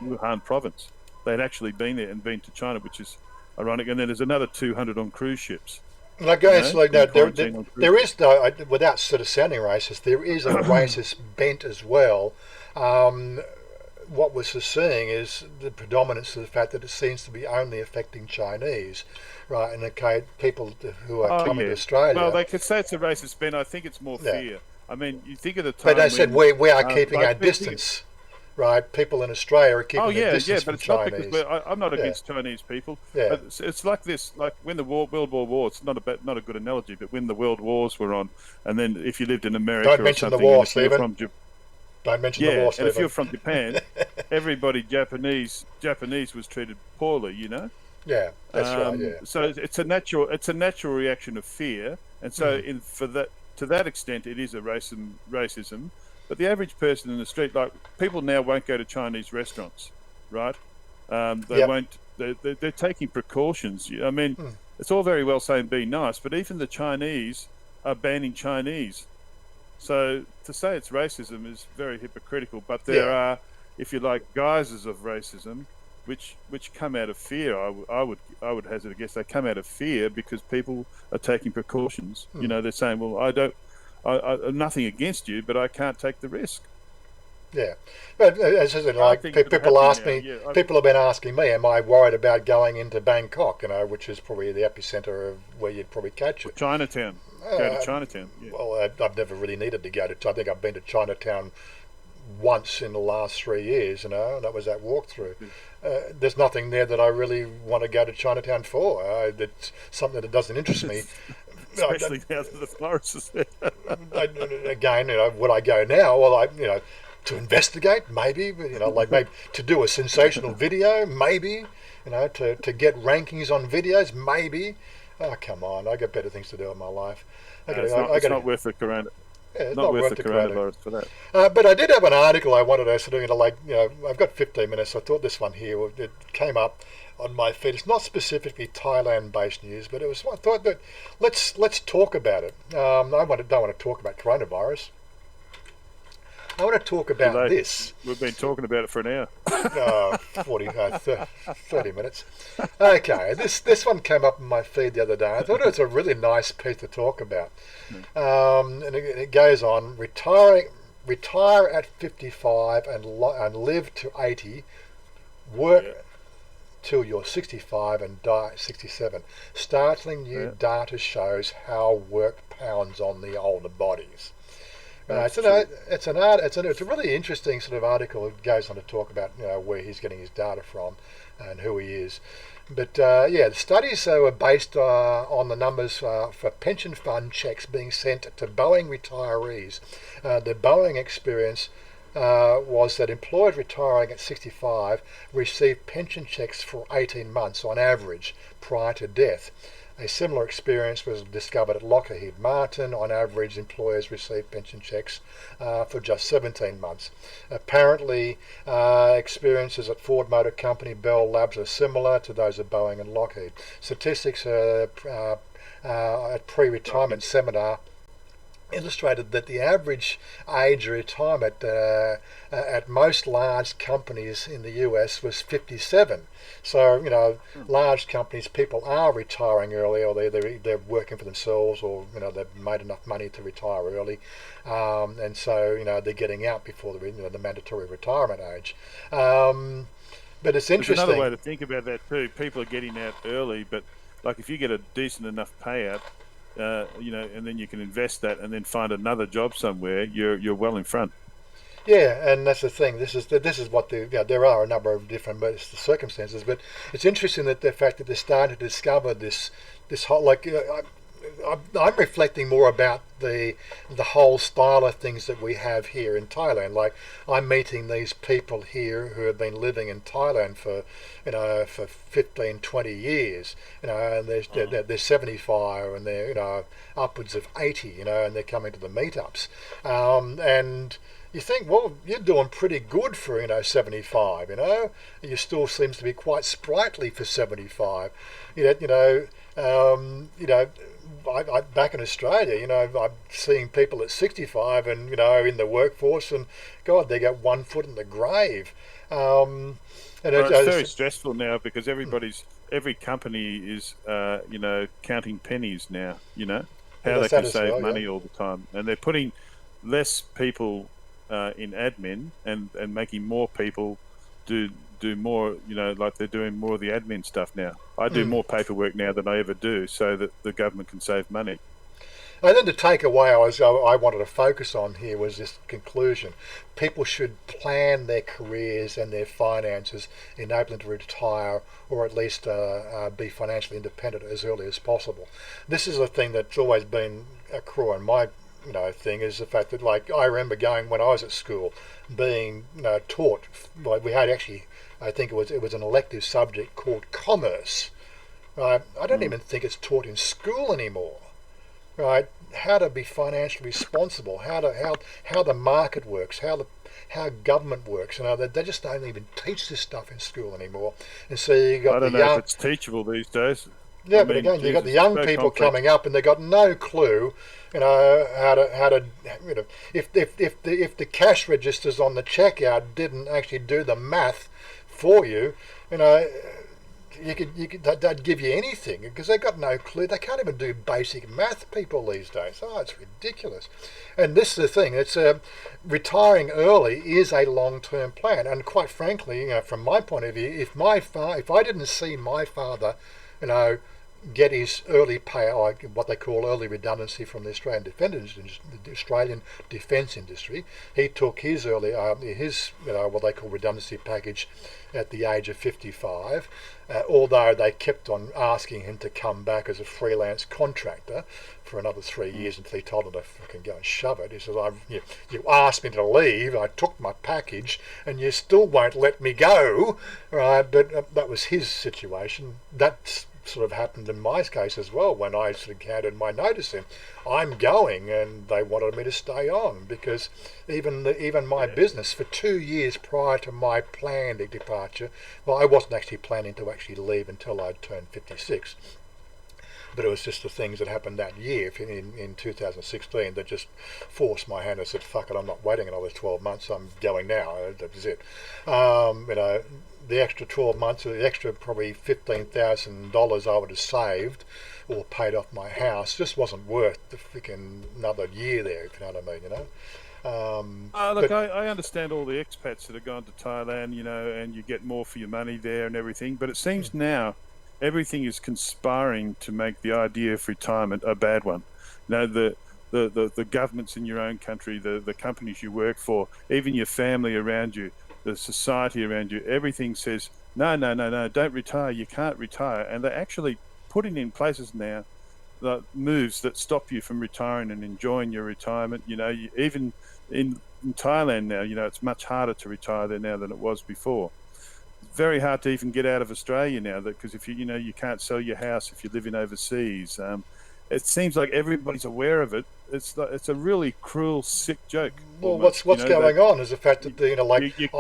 Speaker 3: Wuhan province. They had actually been there and been to China, which is ironic. And then there's another 200 on cruise ships.
Speaker 1: And I guess there is, though, without sort of sounding racist, there is a racist bent as well. What we're seeing is the predominance of the fact that it seems to be only affecting Chinese, right? And okay, people who are coming to Australia.
Speaker 3: Well, they could say it's a racist bent. I think it's more fear. I mean, you think of the time.
Speaker 1: But they said we are keeping our distance. Right, people in Australia are keeping their distance from Chinese.
Speaker 3: Not because I'm not against Chinese people.
Speaker 1: Yeah.
Speaker 3: But it's like this, like when the World War, it's not a good analogy, but when the World Wars were on, and then if you lived in America
Speaker 1: Don't mention the war, Stephen. Don't mention the war, Stephen.
Speaker 3: And if you're from Japan, everybody Japanese was treated poorly,
Speaker 1: Yeah, that's right. Yeah.
Speaker 3: So it's a natural reaction of fear, and so to that extent, it is a racism. But the average person in the street, like people now won't go to Chinese restaurants, right? They won't. They're taking precautions. I mean, it's all very well saying be nice, but even the Chinese are banning Chinese. So to say it's racism is very hypocritical. But there are, if you like, guises of racism, which come out of fear. I would hazard a guess they come out of fear because people are taking precautions. They're saying, well, I'm nothing against you, but I can't take the risk.
Speaker 1: Yeah, but as I said, like people ask me, people have been asking me, am I worried about going into Bangkok? Which is probably the epicenter of where you'd probably catch it.
Speaker 3: Chinatown. Go to Chinatown. Yeah.
Speaker 1: Well, I've never really needed to go to. I think I've been to Chinatown once in the last 3 years. And that was that walkthrough. There's nothing there that I really want to go to Chinatown for. It's something that doesn't interest me.
Speaker 3: Especially now that the forest is there.
Speaker 1: Again, would I go now? Well, to investigate, maybe. Like maybe to do a sensational video, maybe. To get rankings on videos, maybe. Oh, come on! I got better things to do in my life.
Speaker 3: It's not worth the corona.
Speaker 1: Yeah, it's
Speaker 3: not worth the coronavirus for that.
Speaker 1: But I did have an article I wanted to sort of, I've got 15 minutes. So I thought this one here, it came up on my feed. It's not specifically Thailand-based news, but I thought that let's talk about it. I don't want to talk about coronavirus. I want to talk about this.
Speaker 3: We've been talking about it for an hour.
Speaker 1: 30 minutes. Okay, this one came up in my feed the other day. I thought it was a really nice piece to talk about. And it goes on, retire at 55 and live to 80, work till you're 65 and die at 67. Startling new data shows how work pounds on the older bodies. It's a really interesting sort of article. It goes on to talk about where he's getting his data from and who he is. But the studies were based on the numbers for pension fund checks being sent to Boeing retirees. The Boeing experience was that employed retiring at 65 received pension checks for 18 months on average prior to death. A similar experience was discovered at Lockheed Martin. On average, employers received pension checks for just 17 months. Apparently, experiences at Ford Motor Company, Bell Labs are similar to those of Boeing and Lockheed. Statistics at pre-retirement seminar illustrated that the average age of retirement at most large companies in the US was 57. So, large companies, people are retiring early, or they're working for themselves, or, they've made enough money to retire early. And so, they're getting out before the mandatory retirement age. But it's interesting.
Speaker 3: There's another way to think about that too. People are getting out early, but like if you get a decent enough payout, and then you can invest that and then find another job somewhere, you're well in front.
Speaker 1: Yeah, and that's the thing. This is what there are a number of different circumstances, but it's interesting that the fact that they're starting to discover this whole I'm reflecting more about the whole style of things that we have here in Thailand. Like I'm meeting these people here who have been living in Thailand for 15, 20 years, and they're 75 and they're upwards of 80, and they're coming to the meetups, and you think, well, you're doing pretty good for 75, You still seems to be quite sprightly for 75, I back in Australia, I'm seeing people at 65 and in the workforce, and God, they got one foot in the grave. And
Speaker 3: it's very stressful now because every company is counting pennies now. How they can save money all the time, and they're putting less people in admin and making more people do more, like they're doing more of the admin stuff now. I do more paperwork now than I ever do so that the government can save money.
Speaker 1: And then to take away, I wanted to focus on here was this conclusion. People should plan their careers and their finances, enable them to retire or at least be financially independent as early as possible. This is a thing that's always been a core in my thing, is the fact that, like, I remember going when I was at school, being taught, like we had actually, I think it was an elective subject called commerce. Right? I don't even think it's taught in school anymore. Right? How to be financially responsible, how the market works, how government works. They just don't even teach this stuff in school anymore. And so you got
Speaker 3: I don't know if it's teachable these days.
Speaker 1: Yeah, but again, you've got the young people coming up, and they've got no clue, how to, if the cash registers on the checkout didn't actually do the math for you, they'd give you anything because they've got no clue. They can't even do basic math, people these days. Oh, it's ridiculous. And this is the thing. It's retiring early is a long-term plan, and quite frankly, from my point of view, if I didn't see my father, get his early pay, like what they call early redundancy from the Australian Defence Industry. He took his early, what they call redundancy package at the age of 55, although they kept on asking him to come back as a freelance contractor for another 3 years until he told them to fucking go and shove it. He says, you asked me to leave, I took my package, and you still won't let me go. Right? But that was his situation. That's sort of happened in my case as well when I sort of handed my notice in. I'm going, and they wanted me to stay on because even my business for 2 years prior to my planned departure, well, I wasn't actually planning to actually leave until I'd turned 56. But it was just the things that happened that year in 2016 that just forced my hand. I said, fuck it, I'm not waiting another 12 months, I'm going now. That was it. The extra 12 months, or the extra probably $15,000 I would have saved or paid off my house just wasn't worth the freaking another year there, if you know what I mean,
Speaker 3: I understand all the expats that have gone to Thailand, and you get more for your money there and everything, but it seems now everything is conspiring to make the idea of retirement a bad one. The governments in your own country, the companies you work for, even your family around you, the society around you, everything says, no, don't retire, you can't retire. And they're actually putting in places now the moves that stop you from retiring and enjoying your retirement. Even in Thailand now, it's much harder to retire there now than it was before. It's very hard to even get out of Australia now, because if you can't sell your house if you're living overseas. It seems like everybody's aware of it. It's a really cruel, sick joke.
Speaker 1: Well, almost. what's going on is the fact that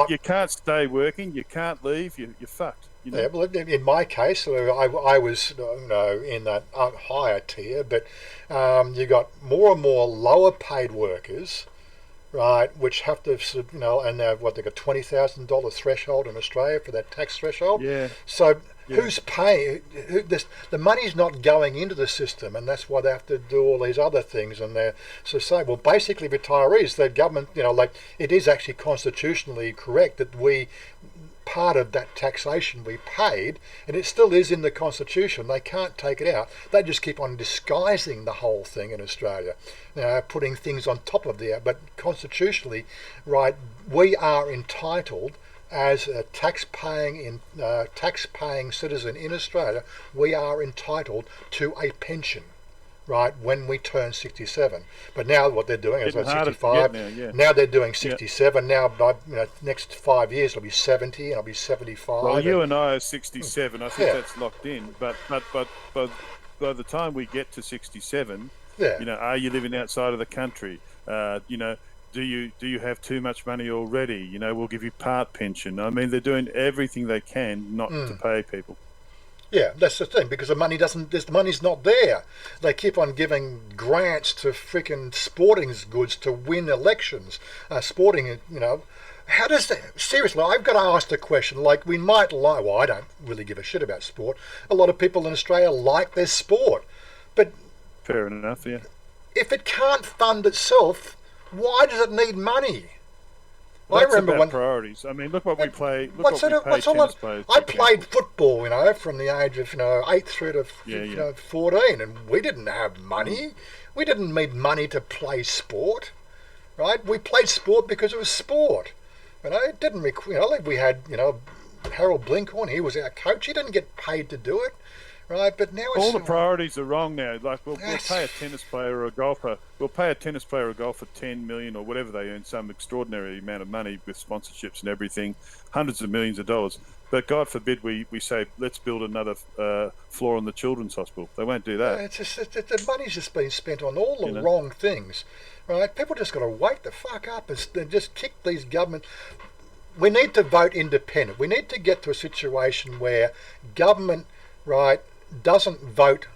Speaker 3: you can't stay working, you can't leave, you're fucked.
Speaker 1: Yeah, well, in my case, I was in that higher tier, but you got more and more lower paid workers, right, which have to and they got $20,000 threshold in Australia for that tax threshold.
Speaker 3: Yeah.
Speaker 1: So. Yeah. Who's paying? The money's not going into the system, and that's why they have to do all these other things. And they're well, basically, retirees, the government, it is actually constitutionally correct that we part of that taxation we paid, and it still is in the Constitution. They can't take it out. They just keep on disguising the whole thing in Australia, putting things on top of there. But constitutionally, right, we are entitled as a tax-paying citizen in Australia, we are entitled to a pension, right, when we turn 67. But now what they're doing is like 65. Now they're doing 67. Now by next 5 years it'll be 70 and it'll be 75.
Speaker 3: Well, you and I are 67. I think that's locked in. But by the time we get to 67, are you living outside of the country? Do you have too much money already? We'll give you part pension. I mean, they're doing everything they can not to pay people.
Speaker 1: Yeah, that's the thing, because the money's not there. They keep on giving grants to freaking sporting goods to win elections. How does that, seriously, I've got to ask the question, like we might like, well, I don't really give a shit about sport. A lot of people in Australia like their sport. But
Speaker 3: fair enough, yeah.
Speaker 1: If it can't fund itself, why does it need money?
Speaker 3: Well, I remember when priorities. I mean, look what we play. Look what we pay tennis players.
Speaker 1: I played football, from the age of 8 through to 14, and we didn't have money. We didn't need money to play sport, right? We played sport because it was sport. It didn't like we had Harold Blinkhorn. He was our coach. He didn't get paid to do it. Right, but now
Speaker 3: all the priorities are wrong now. Like we'll pay a tennis player or a golfer. We'll pay a tennis player or a golfer 10 million or whatever they earn, some extraordinary amount of money with sponsorships and everything, hundreds of millions of dollars. But God forbid we say let's build another floor on the children's hospital. They won't do that.
Speaker 1: The money's just been spent on all the wrong things. Right? People just got to wake the fuck up and just kick these government. We need to vote independent. We need to get to a situation where government, right, doesn't vote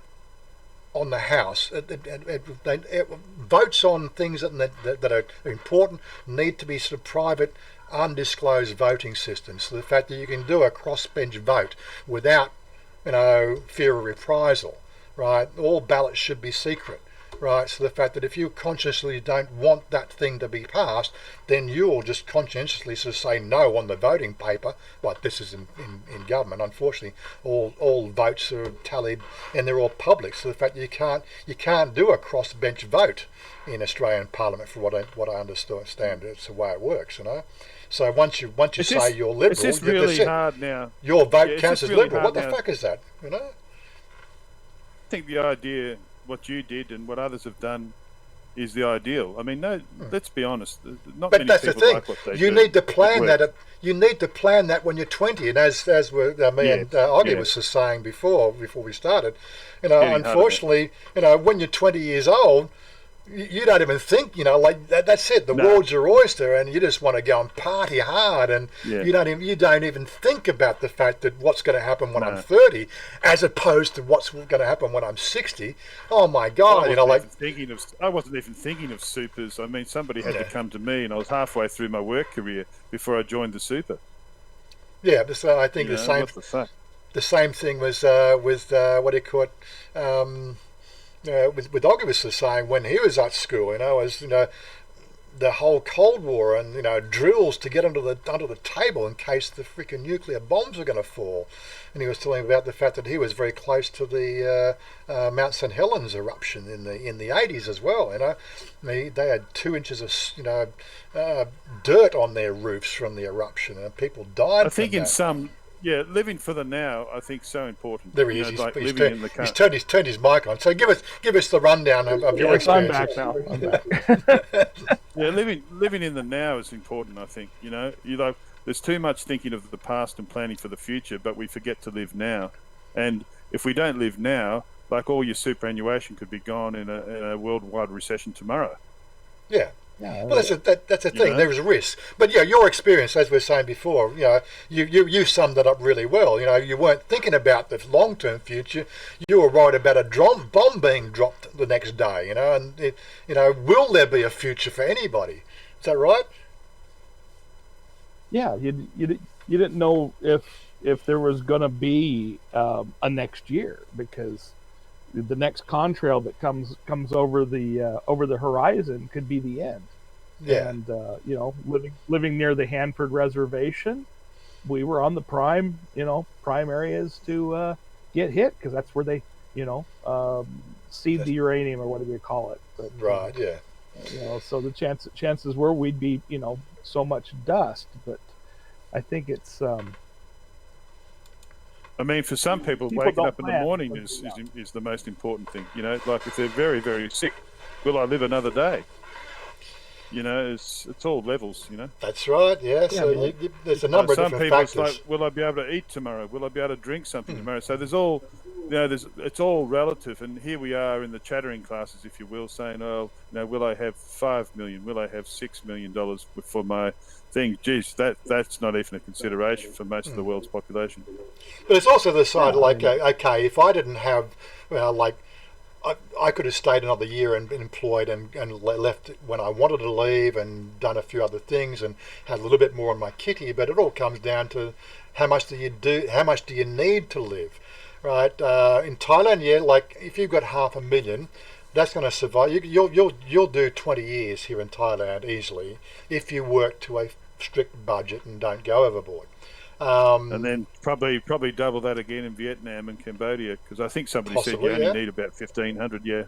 Speaker 1: on the House. It votes on things that are important, need to be sort of private, undisclosed voting systems. So the fact that you can do a crossbench vote without, fear of reprisal, right? All ballots should be secret. Right, so the fact that if you consciously don't want that thing to be passed, then you'll just conscientiously sort of say no on the voting paper. Like this is in government. Unfortunately, all votes are tallied and they're all public. So the fact that you can't do a crossbench vote in Australian Parliament, for what I understand, it's the way it works. So once you say you're liberal,
Speaker 3: it's just really hard now.
Speaker 1: Your vote counts as liberal. What the fuck is that?
Speaker 3: I think the idea. What you did and what others have done is the ideal. I mean, let's be honest. Not many people like what they do.
Speaker 1: You need to plan that. You need to plan that when you're 20. And as and Oggy was just saying before we started, unfortunately, when you're 20 years old, you don't even think, like that's it. The world's your oyster, and you just want to go and party hard, and you don't even think about the fact that what's going to happen when I'm 30, as opposed to what's going to happen when I'm 60. Oh my God!
Speaker 3: I wasn't even thinking of supers. I mean, somebody had to come to me, and I was halfway through my work career before I joined the super.
Speaker 1: Yeah, so I think the same thing was with what do you call it? With Oggy was saying when he was at school, the whole Cold War and drills to get under the table in case the freaking nuclear bombs are going to fall, and he was telling about the fact that he was very close to the Mount St Helens eruption in the 80s as well. They had 2 inches of dirt on their roofs from the eruption, and people died.
Speaker 3: I think in some. Yeah, living for the now, I think, so important.
Speaker 1: There he is. He's turned his mic on. So give us the rundown of your experience.
Speaker 2: I'm back now. I'm back.
Speaker 3: Yeah, living in the now is important. I think there's too much thinking of the past and planning for the future, but we forget to live now. And if we don't live now, like all your superannuation could be gone in a worldwide recession tomorrow.
Speaker 1: Yeah. Well, that's a thing. There is a risk, but your experience, as we were saying before, you summed it up really well. You weren't thinking about the long-term future. You were worried about a bomb being dropped the next day. And will there be a future for anybody? Is that right?
Speaker 2: Yeah, you didn't know if there was going to be a next year, because the next contrail that comes over the horizon could be the end.
Speaker 1: Yeah.
Speaker 2: And living near the Hanford Reservation, we were on the prime areas to get hit, because that's where they seed the uranium, or whatever you call it. But,
Speaker 1: right, yeah.
Speaker 2: So the chances were we'd be so much dust. But I think it's
Speaker 3: I mean, for some people waking up in the morning is the most important thing. Like if they're very, very sick, will I live another day? It's all levels.
Speaker 1: That's right. Yeah. So there's a number of different factors.
Speaker 3: It's like, will I be able to eat tomorrow? Will I be able to drink something tomorrow? So there's all, it's all relative. And here we are in the chattering classes, if you will, saying, will I have $5 million? Will I have $6 million for my thing? Geez, that's not even a consideration for most of the world's population.
Speaker 1: But it's also the side okay, if I didn't have, I could have stayed another year and been employed and left when I wanted to leave and done a few other things and had a little bit more on my kitty. But it all comes down to how much do you need to live, right? In Thailand, like if you've got $500,000, that's going to survive. You'll do 20 years here in Thailand easily if you work to a strict budget and don't go overboard.
Speaker 3: And then probably double that again in Vietnam and Cambodia, because I think somebody said you only need about 1,500. Yeah,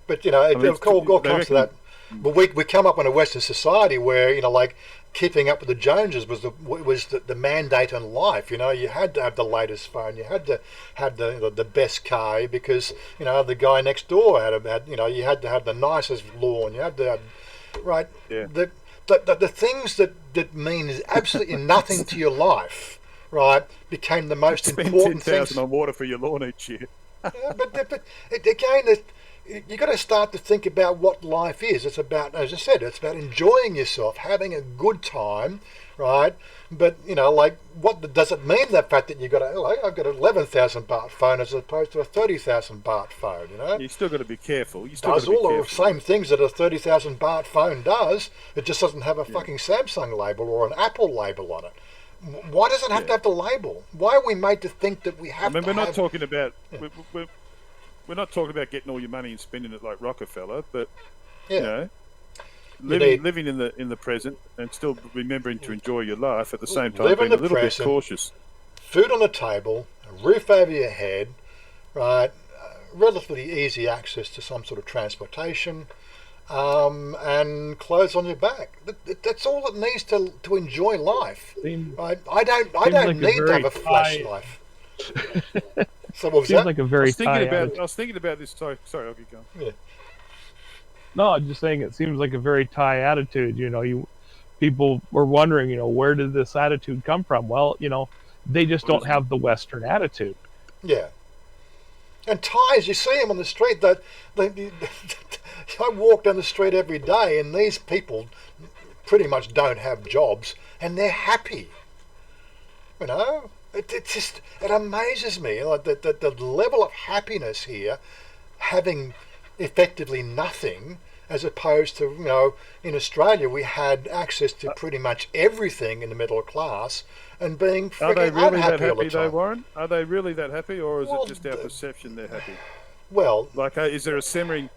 Speaker 1: but it all comes to that. But we come up in a Western society where like keeping up with the Joneses was the mandate in life. You had to have the latest phone, you had to have the best car, because the guy next door had you had to have the nicest lawn, you had to have, right.
Speaker 3: Yeah.
Speaker 1: The things that mean absolutely nothing to your life, right, became the most important things.
Speaker 3: $10,000 on water for your lawn each year.
Speaker 1: but again, you got to start to think about what life is. It's about, as I said, it's about enjoying yourself, having a good time, right? But like, what does it mean? The fact that I've got an 11,000 baht phone as opposed to a 30,000 baht phone.
Speaker 3: You still got to be careful. You
Speaker 1: does all the same things that a 30,000 baht phone does. It just doesn't have a fucking Samsung label or an Apple label on it. Why does it have to have the label? Why are we made to think that we have?
Speaker 3: We're not talking about we're not talking about getting all your money and spending it like Rockefeller, but living in the present and still remembering to enjoy your life at the same time, being a little bit cautious.
Speaker 1: Food on the table, a roof over your head, right? Relatively easy access to some sort of transportation, and clothes on your back. That's all it needs to enjoy life. Right? I don't need to have a flash life. So what was that?
Speaker 2: Like a very
Speaker 3: I was thinking about this. Sorry, I'll get going.
Speaker 1: Yeah.
Speaker 2: No, I'm just saying it seems like a very Thai attitude. People were wondering, where did this attitude come from? Well, they just don't have the Western attitude.
Speaker 1: Yeah. And Thais, you see them on the street. I walk down the street every day, and these people pretty much don't have jobs, and they're happy. It amazes me, like the level of happiness here, having effectively nothing, as opposed to in Australia we had access to pretty much everything in the middle class and being freaking unhappy all the time.
Speaker 3: Though, Warren? Are they really that happy, or is it just our perception they're happy?
Speaker 1: Well,
Speaker 3: like, is there a simmering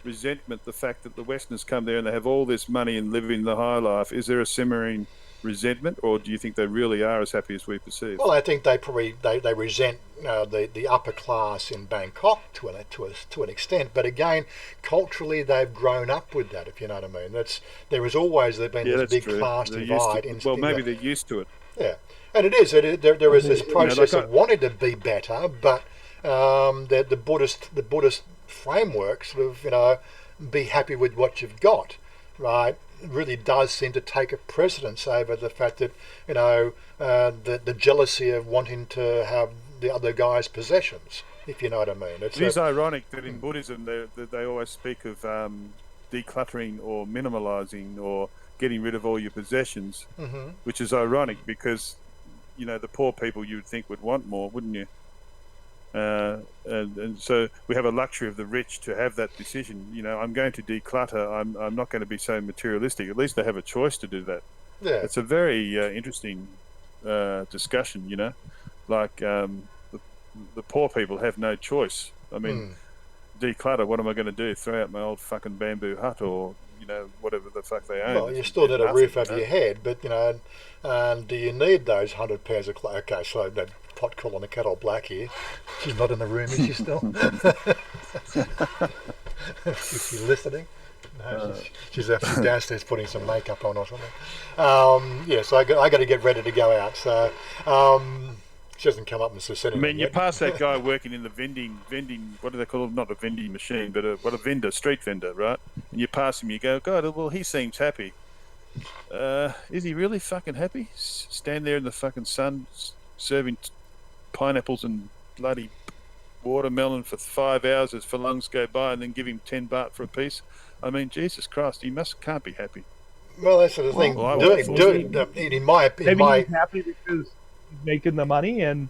Speaker 3: resentment, the fact that the Westerners come there and they have all this money and living the high life? Is there a simmering resentment, or do you think they really are as happy as we perceive?
Speaker 1: Well, I think they probably they resent the upper class in Bangkok to an extent, but again, culturally they've grown up with that. If you know what I mean, there's been this big class divide.
Speaker 3: Maybe they're used to it.
Speaker 1: Yeah, and it is. There is this process of wanting to be better, but the Buddhist framework sort of be happy with what you've got, right? Really does seem to take a precedence over the fact that the jealousy of wanting to have the other guy's possessions, if you know what I mean.
Speaker 3: It is ironic that in Buddhism they always speak of decluttering or minimalizing or getting rid of all your possessions, which is ironic because the poor people you would think would want more, wouldn't you? And so we have a luxury of the rich to have that decision. I'm going to declutter. I'm not going to be so materialistic. At least they have a choice to do that.
Speaker 1: Yeah,
Speaker 3: it's a very interesting discussion. Like the poor people have no choice. I mean, declutter. What am I going to do? Throw out my old fucking bamboo hut or whatever the fuck they own.
Speaker 1: Well, you still need a roof over your head, but and do you need those 100 pounds of clothes? Okay, so that pot calling the kettle black here. She's not in the room, is she still? Is she listening? No, she's downstairs putting some makeup on or something. So I got to get ready to go out. So she hasn't come up and said anything.
Speaker 3: You pass that guy working in the vending. What do they call it? Not a vending machine, but a vendor, street vendor, right? And you pass him, you go, God, well, he seems happy. Is he really fucking happy? Stand there in the fucking sun, serving pineapples and bloody watermelon for 5 hours as furlongs go by, and then give him 10 baht for a piece. I mean, Jesus Christ, he can't be happy.
Speaker 1: Well, that's the thing.
Speaker 2: Maybe he's happy because he's making the money, and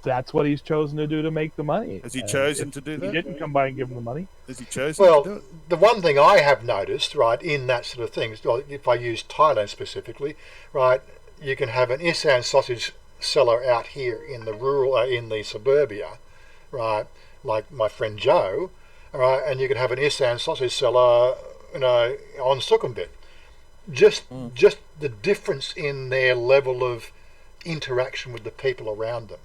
Speaker 2: that's what he's chosen to do to make the money.
Speaker 3: Has he chosen to do that?
Speaker 2: He didn't come by and give him the money.
Speaker 3: Has he chosen to do it?
Speaker 1: The one thing I have noticed, right, in that sort of thing, if I use Thailand specifically, right, you can have an Isan sausage seller out here in the in the suburbia, right, like my friend Joe, right, and you can have an Isan sausage seller, on Sukhumvit. Just the difference in their level of interaction with the people around them,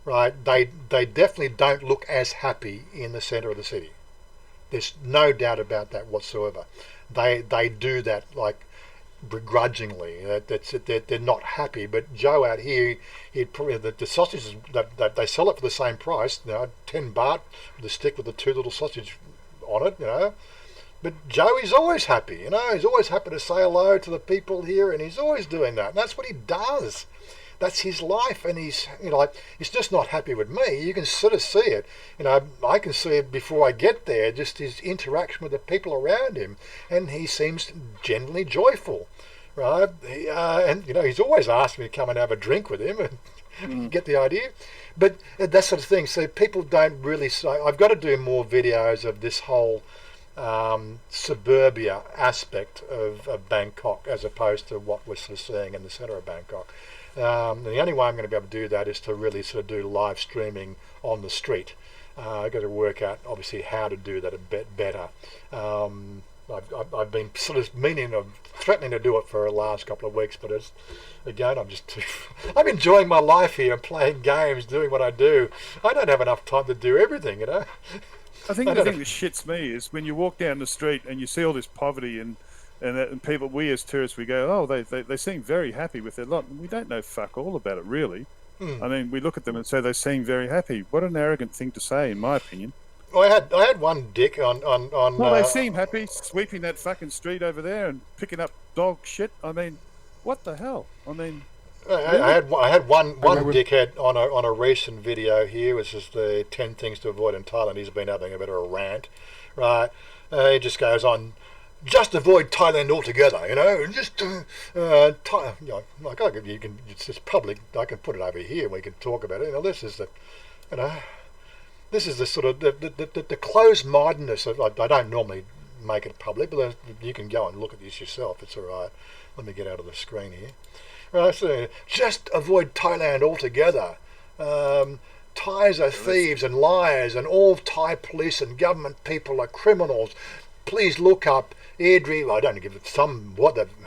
Speaker 1: right? They definitely don't look as happy in the centre of the city. There's no doubt about that whatsoever. They do that like begrudgingly. They're not happy. But Joe out here, he'd probably the sausages that they sell it for the same price, 10 baht with a stick with the 2 little sausage on it, But Joe is always happy, He's always happy to say hello to the people here, and he's always doing that. And that's what he does. That's his life, and he's just not happy with me. You can sort of see it. I can see it before I get there, just his interaction with the people around him, and he seems genuinely joyful, right? He's always asked me to come and have a drink with him, and get the idea. But that sort of thing. So people don't really say. I've got to do more videos of this whole suburbia aspect of Bangkok, as opposed to what we're sort of seeing in the centre of Bangkok. The only way I'm going to be able to do that is to really sort of do live streaming on the street. I've got to work out, obviously, how to do that a bit better. I've been sort of threatening to do it for the last couple of weeks, but I'm enjoying my life here, playing games, doing what I do. I don't have enough time to do everything,
Speaker 3: I think the thing that shits me is when you walk down the street and you see all this poverty and people, we as tourists, we go, oh, they seem very happy with their lot. And we don't know fuck all about it, really. I mean, we look at them and say they seem very happy. What an arrogant thing to say, in my opinion.
Speaker 1: Well, I had one dick on.
Speaker 3: Well, they seem happy sweeping that fucking street over there and picking up dog shit. I mean, what the hell? I mean,
Speaker 1: I had one dickhead on a recent video here, which is the 10 things to avoid in Thailand. He's been having a bit of a rant, right? He just goes on, just avoid Thailand altogether, Just it's public. I can put it over here. And we can talk about it. This is the sort of the closed-mindedness of. I don't normally make it public, but you can go and look at this yourself. It's all right. Let me get out of the screen here. Right, so just avoid Thailand altogether. Thais are thieves and liars, and all Thai police and government people are criminals. Please look up Airdrie. I don't give it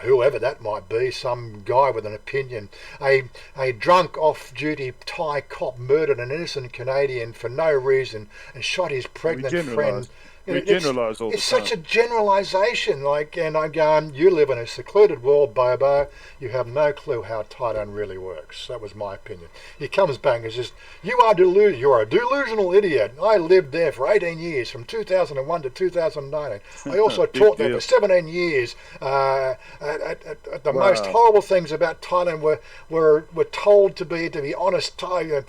Speaker 1: whoever that might be, some guy with an opinion. A drunk off-duty Thai cop murdered an innocent Canadian for no reason and shot his pregnant friend.
Speaker 3: We generalise all the time.
Speaker 1: It's such a generalisation, and I'm going, you live in a secluded world, Bobo. You have no clue how Thailand really works. That was my opinion. He comes back and says, you're a delusional idiot. I lived there for 18 years, from 2001 to 2019. I also taught there for 17 years. The most horrible things about Thailand were told to be honest. I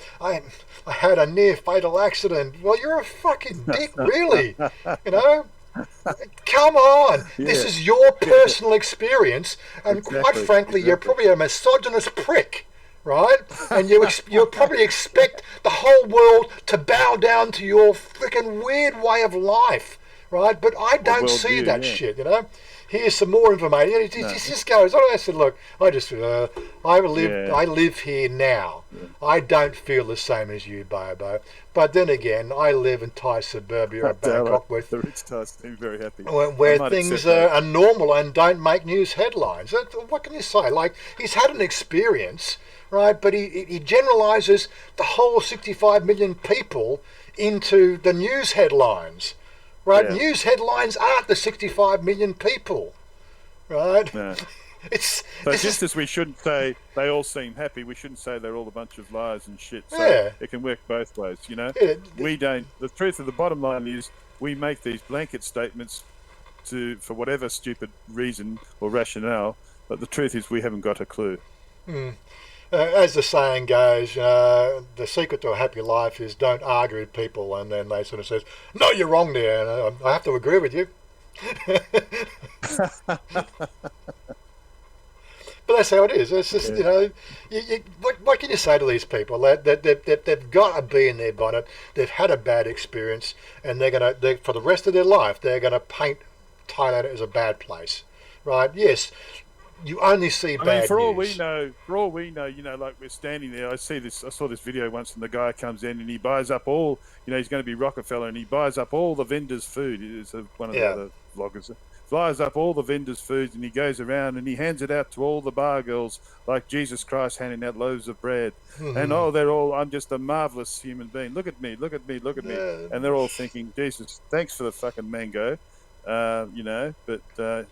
Speaker 1: had a near-fatal accident. Well, you're a fucking dick, really. Come on. Yeah. This is your personal experience, and quite frankly, you're probably a misogynist prick, right? And you'll probably expect the whole world to bow down to your freaking weird way of life, right? But I don't see that shit, you know. Here's some more information. It just goes on. I said, look, I live here now.
Speaker 3: Yeah.
Speaker 1: I don't feel the same as you, Bobo. But then again, I live in Thai suburbia of Bangkok, where
Speaker 3: the rich Thais seem very happy.
Speaker 1: Where things are normal and don't make news headlines. What can you say? Like, he's had an experience, right? But he generalises the whole 65 million people into the news headlines. Right,
Speaker 3: Yeah.
Speaker 1: news headlines aren't the 65 million people, right?
Speaker 3: No.
Speaker 1: So
Speaker 3: just as we shouldn't say they all seem happy, we shouldn't say they're all a bunch of liars and shit. So
Speaker 1: Yeah.
Speaker 3: it can work both ways, you know.
Speaker 1: Yeah.
Speaker 3: We don't. The truth of the bottom line is we make these blanket statements for whatever stupid reason or rationale, but the truth is we haven't got a clue.
Speaker 1: As the saying goes, the secret to a happy life is don't argue with people, and then they sort of says, no, you're wrong there, and I have to agree with you. But that's how it is. It's just, you know, what can you say to these people? They've got to be in their bonnet. They've had a bad experience, and they're for the rest of their life, they're going to paint Thailand as a bad place, right? Yes. You only see bad news.
Speaker 3: For all we know, you know, like we're standing there. I saw this video once, and the guy comes in and he buys up all, you know, he's going to be Rockefeller, and he buys up all the vendors' food. It's one of the other vloggers. Buys up all the vendors' food, and he goes around and he hands it out to all the bar girls, like Jesus Christ handing out loaves of bread. And I'm just a marvelous human being. Look at me, look at me, look at me. And they're all thinking, Jesus, thanks for the fucking mango, you know, but.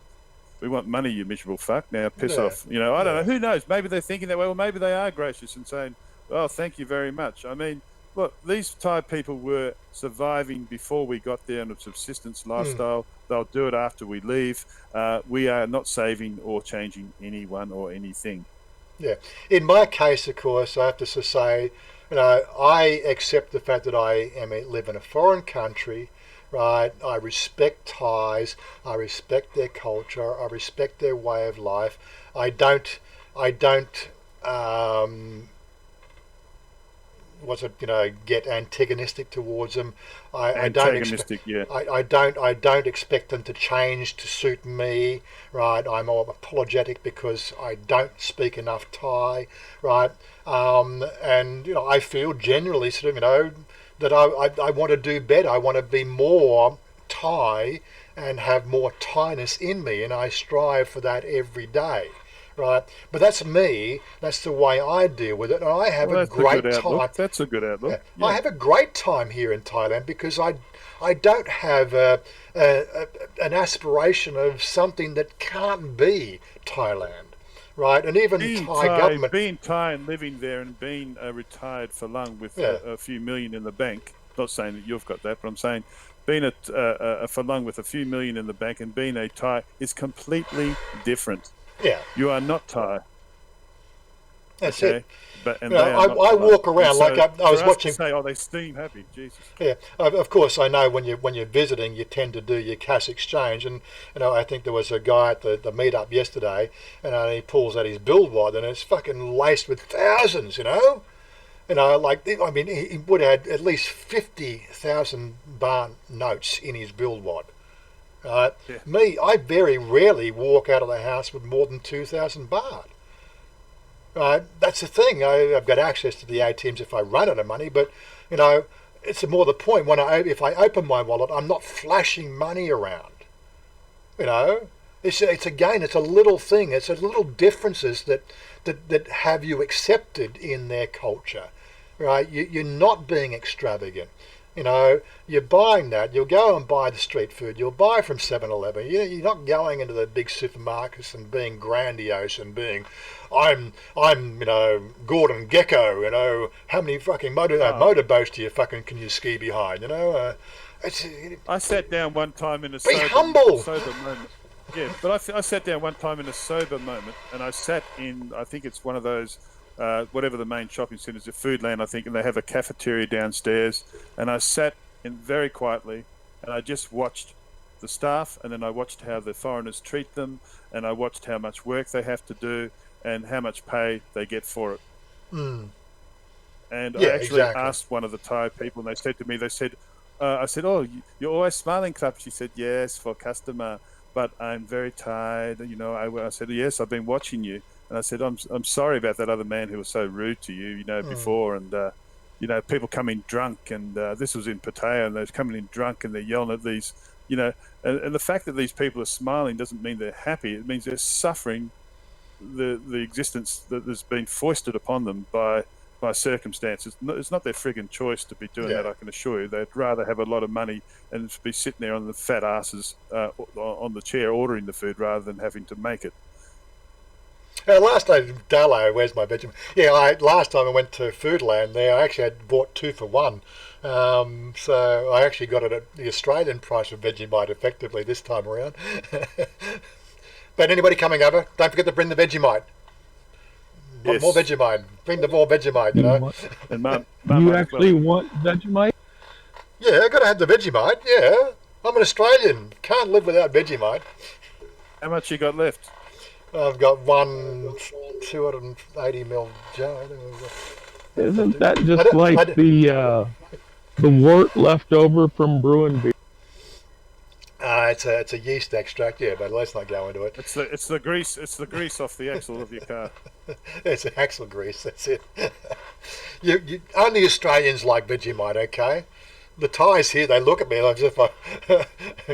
Speaker 3: We want money, you miserable fuck. Now piss off. You know, I don't know. Who knows? Maybe they're thinking that way. Well, maybe they are gracious and saying, oh, thank you very much. I mean, look, these Thai people were surviving before we got there in a subsistence lifestyle. They'll do it after we leave. We are not saving or changing anyone or anything.
Speaker 1: Yeah. In my case, of course, I have to say, you know, I accept the fact that I live in a foreign country. Right, I respect Thais. I respect their culture. I respect their way of life. I don't. Get antagonistic towards them. I don't expect them to change to suit me. Right, I'm all apologetic because I don't speak enough Thai. Right, and you know, I feel generally sort of, you know, that I want to do better. I want to be more Thai and have more Thainess in me, and I strive for that every day, right? But that's me. That's the way I deal with it, and I have a great time.
Speaker 3: That's a good outlook.
Speaker 1: Yeah. I have a great time here in Thailand because I don't have an aspiration of something that can't be Thailand. Right, and even Thai government...
Speaker 3: Being Thai and living there and being retired for long with a few million in the bank, not saying that you've got that, but I'm saying being a for long with a few million in the bank and being a Thai is completely different.
Speaker 1: Yeah.
Speaker 3: You are not Thai.
Speaker 1: That's it.
Speaker 3: But, and
Speaker 1: I walk around like I was watching.
Speaker 3: Say, oh, they seem happy. Jesus.
Speaker 1: Yeah, of course I know when you're visiting, you tend to do your cash exchange, and you know I think there was a guy at the meetup yesterday, and he pulls out his bill wad, and it's fucking laced with thousands, you know, like I mean he would have had at least 50,000 baht notes in his bill wad. Right, Me, I very rarely walk out of the house with more than 2,000 baht. Right, that's the thing. I've got access to the ATMs if I run out of money, but you know, it's more the point. If I open my wallet, I'm not flashing money around. You know, it's a little thing. It's a little differences that have you accepted in their culture. Right, you're not being extravagant. You know, you're buying that. You'll go and buy the street food. You'll buy from 7-Eleven. You're not going into the big supermarkets and being grandiose and being, I'm you know, Gordon Gecko. You know, how many fucking motorboats can you ski behind? You know,
Speaker 3: I sat down one time in a
Speaker 1: humble.
Speaker 3: sober moment. Yeah, but I sat down one time in a sober moment, and I sat in, I think it's one of those. Whatever the main shopping centres, a Foodland, I think, and they have a cafeteria downstairs. And I sat in very quietly, and I just watched the staff, and then I watched how the foreigners treat them, and I watched how much work they have to do, and how much pay they get for it. And I actually asked one of the Thai people, and they said to me, I said, "Oh, you're always smiling, Club." She said, "Yes, for customer, but I'm very tired." I said, "Yes, I've been watching you," and I said, "I'm sorry about that other man who was so rude to you, before, and people come in drunk, and this was in Pattaya, and they're coming in drunk, and they're yelling at these, and the fact that these people are smiling doesn't mean they're happy. It means they're suffering the existence that has been foisted upon them by circumstances. It's not their frigging choice to be doing that, I can assure you. They'd rather have a lot of money and be sitting there on the fat asses on the chair ordering the food rather than having to make it.
Speaker 1: Last time, Darlo, where's my Vegemite? Yeah, last time I went to Foodland there, I actually had bought 2 for 1. So I actually got it at the Australian price of Vegemite effectively this time around. But anybody coming over, don't forget to bring the Vegemite.
Speaker 3: Yes.
Speaker 1: More Vegemite. Bring the more Vegemite,
Speaker 3: And Mum,
Speaker 2: You actually want Vegemite?
Speaker 1: Yeah, I got to have the Vegemite, yeah. I'm an Australian. Can't live without Vegemite.
Speaker 3: How much you got left?
Speaker 1: I've got one 280ml jar.
Speaker 2: Isn't that just like the wort left over from brewing beer?
Speaker 1: It's a yeast extract, yeah, but let's not go into it.
Speaker 3: It's the grease off the axle of your car.
Speaker 1: It's axle grease. That's it. you only Australians like Vegemite, okay? The Thais here, they look at me like as if I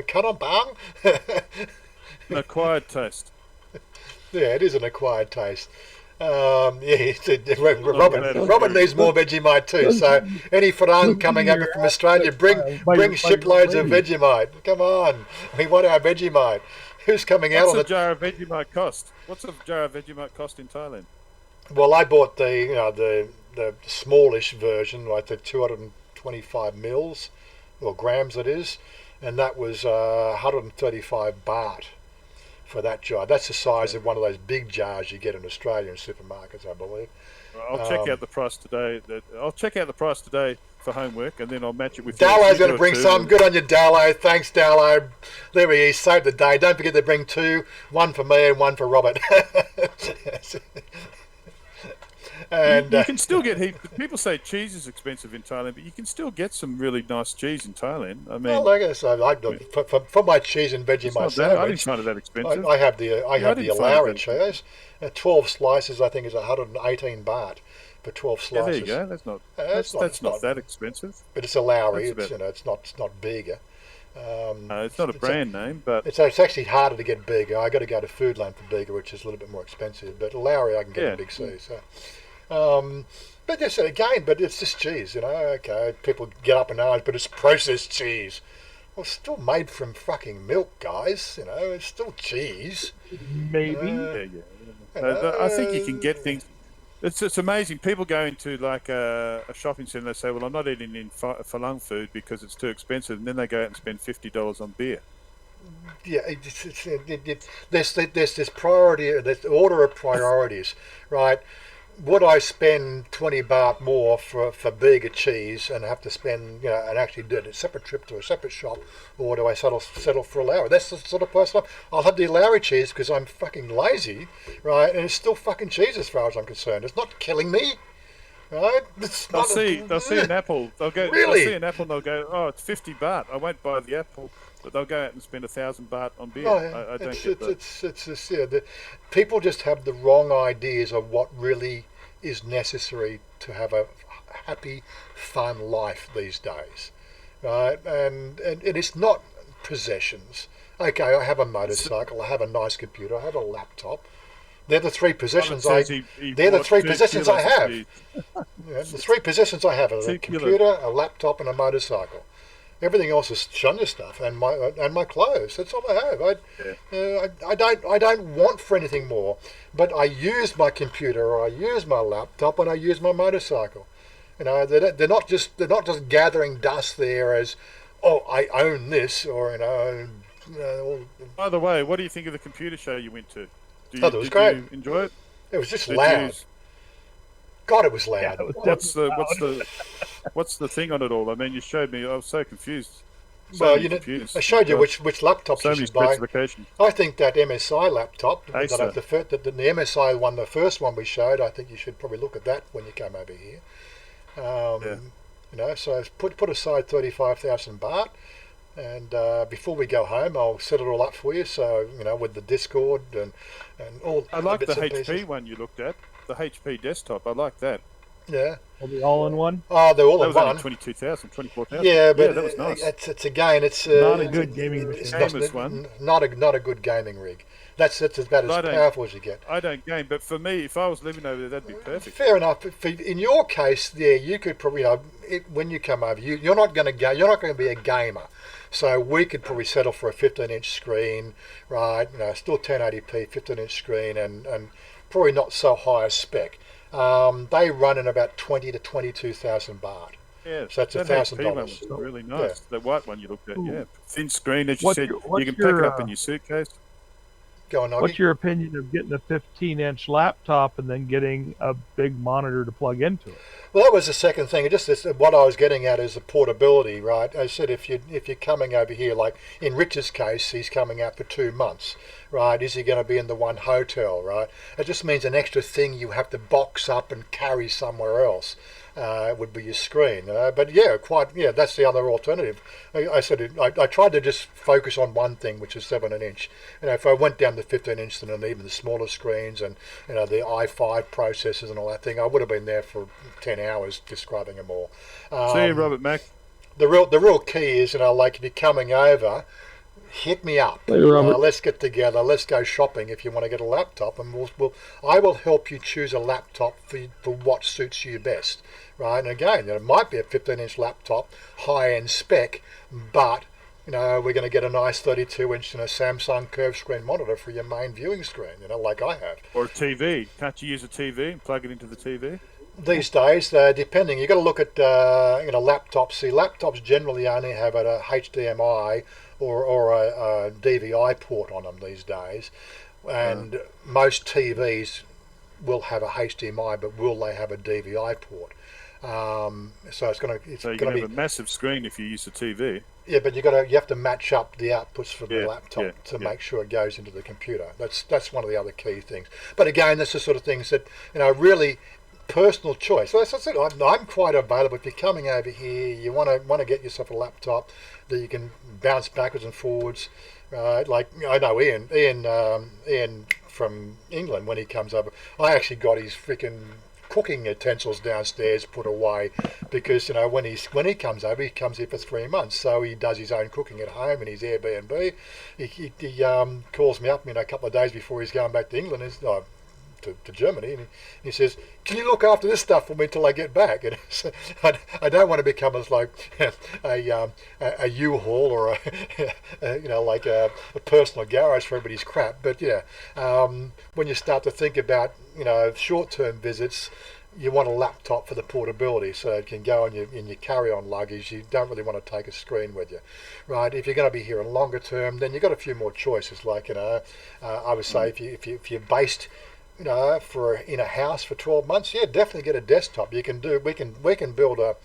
Speaker 1: cut on bang.
Speaker 3: An acquired taste.
Speaker 1: Yeah, it is an acquired taste. Robin needs more Vegemite too. So any Farang coming over from Australia, bring shiploads of Vegemite. Come on, we want our Vegemite. Who's coming out on
Speaker 3: What's a jar of Vegemite cost? What's a jar of Vegemite cost in Thailand?
Speaker 1: Well, I bought the smallish version, like the 225 mils or grams it is, and that was 135 baht. For that jar. That's the size of one of those big jars you get in Australian supermarkets, I believe.
Speaker 3: I'll check out the price today. I'll check out the price today for homework, and then I'll match it with.
Speaker 1: Dallo's going to bring some. Good on you, Dallo. Thanks, Dallo. There he is. Saved the day. Don't forget to bring 2. 1 for me and 1 for Robert. And
Speaker 3: you can still get heaps. People say cheese is expensive in Thailand, but you can still get some really nice cheese in Thailand. I mean,
Speaker 1: well, I guess for my cheese and Vegemite sandwich,
Speaker 3: I didn't find it that expensive.
Speaker 1: I have the Alawi cheese. 12 slices, I think, is 118 baht for 12 slices.
Speaker 3: Yeah, there you go. That's not that expensive.
Speaker 1: But it's Alawi. It's not bigger.
Speaker 3: No, it's not a brand name, but
Speaker 1: it's actually harder to get bigger. I got to go to Foodland for bigger, which is a little bit more expensive. But Alawi, I can get in Big C. So. But yes, again, but it's just cheese, Okay, people get up in arms, but it's processed cheese. Well, it's still made from fucking milk, guys. It's still cheese.
Speaker 2: Maybe.
Speaker 3: I think you can get things. It's amazing. People go into like a shopping centre. They say, "Well, I'm not eating in Falang food because it's too expensive," and then they go out and spend $50 on beer.
Speaker 1: Yeah, there's this priority, this order of priorities, right? Would I spend 20 baht more for bigger cheese and have to spend, and actually do a separate trip to a separate shop, or do I settle for Alawi? That's the sort of person I'll have the Alawi cheese because I'm fucking lazy, right? And it's still fucking cheese as far as I'm concerned. It's not killing me, right?
Speaker 3: They'll see an apple. They'll go.
Speaker 1: Really?
Speaker 3: They'll see an apple and they'll go, "Oh, it's 50 baht. I won't buy the apple." But they'll go out and spend 1,000 baht on beer. I don't get that.
Speaker 1: It's just, people just have the wrong ideas of what really is necessary to have a happy, fun life these days, right? And it's not possessions. Okay, I have a motorcycle, I have a nice computer, I have a laptop. They're the 3 possessions I have. The 3 possessions I have are a computer, a laptop, and a motorcycle. Everything else is Chanya stuff and my clothes. That's all I have. I don't want for anything more. But I use my computer, or I use my laptop, and I use my motorcycle. They're not just gathering dust there as, oh, I own this, or
Speaker 3: By the way, what do you think of the computer show you went to?
Speaker 1: It was great.
Speaker 3: Did you enjoy it?
Speaker 1: It was just loud. God, it was loud.
Speaker 2: Yeah,
Speaker 3: What's the thing on it all? I mean, you showed me. I was so confused.
Speaker 1: Well, I showed you which laptops you should buy. I think that MSI laptop, the MSI one, the first one we showed, I think you should probably look at that when you come over here. So put aside 35,000 baht, and before we go home, I'll set it all up for you. So with the Discord and all.
Speaker 3: I like the
Speaker 1: bits and
Speaker 3: HP
Speaker 1: pieces.
Speaker 3: one you looked at, the HP desktop. I like that.
Speaker 1: Yeah.
Speaker 2: Well, the all-in-one.
Speaker 1: Oh, they're all
Speaker 3: That
Speaker 1: in
Speaker 3: was
Speaker 1: one.
Speaker 3: only 22,000, 24,000.
Speaker 1: Yeah, but
Speaker 3: that was nice.
Speaker 1: it's again, it's
Speaker 2: Not a good gaming
Speaker 1: it's
Speaker 2: machine.
Speaker 1: not a good gaming rig. That's about as powerful as you get.
Speaker 3: I don't game, but for me, if I was living over there, that'd be perfect.
Speaker 1: Fair enough. In your case, you could probably, when you come over, you're not going to go. You're not going to be a gamer, so we could probably settle for a 15-inch screen, right? Still 1080p, 15-inch screen, and probably not so high a spec. They run in about 20 to 22,000 baht.
Speaker 3: Yeah,
Speaker 1: so that's $1,000.
Speaker 3: Really nice. The white one you looked at,
Speaker 2: Ooh.
Speaker 3: thin screen, as you said. You can pack it up in your suitcase.
Speaker 1: Go on, Noggy.
Speaker 2: What's your opinion of getting a 15-inch laptop and then getting a big monitor to plug into it?
Speaker 1: Well, that was the second thing. What I was getting at is the portability, right? I said if you're coming over here, like in Richard's case, he's coming out for 2 months, right? Is he going to be in the one hotel, right? It just means an extra thing you have to box up and carry somewhere else. Would be your screen, but that's the other alternative. I tried to just focus on one thing, which is 7-inch. If I went down to 15-inch and even the smaller screens and the i5 processors and all that thing, I would have been there for 10 hours describing them all.
Speaker 3: See you, Robert Mack.
Speaker 1: The real key is, like if you're coming over, hit me up.
Speaker 2: Hey, Robert.
Speaker 1: Let's get together. Let's go shopping if you want to get a laptop, and I will help you choose a laptop for what suits you best. Right, and again, it might be a 15-inch laptop, high-end spec, but we're going to get a nice 32-inch and a Samsung curved screen monitor for your main viewing screen, like I have.
Speaker 3: Or a TV. Can't you use a TV and plug it into the TV?
Speaker 1: These days, depending, you've got to look at laptops. See, laptops generally only have a HDMI or a DVI port on them these days, and most TVs will have a HDMI, but will they have a DVI port? So it's going to
Speaker 3: have a massive screen if you use a TV.
Speaker 1: Yeah, but you have to match up the outputs from the laptop to make sure it goes into the computer. That's one of the other key things. But again, that's the sort of things that really personal choice. So that's it. I'm quite available. If you're coming over here, you want to get yourself a laptop that you can bounce backwards and forwards. Like I know Ian from England, when he comes over, I actually got his freaking cooking utensils downstairs put away because when he comes over, he comes here for 3 months, so he does his own cooking at home in his Airbnb. He calls me up a couple of days before he's going back to England, to Germany, and he says, "Can you look after this stuff for me until I get back?" And so I don't want to become as like a U-Haul or like a personal garage for everybody's crap. But when you start to think about short-term visits, you want a laptop for the portability, so it can go in your carry-on luggage. You don't really want to take a screen with you, right? If you're going to be here in longer term, then you've got a few more choices. Like I would say, if you're based in a house for 12 months, definitely get a desktop. We can build a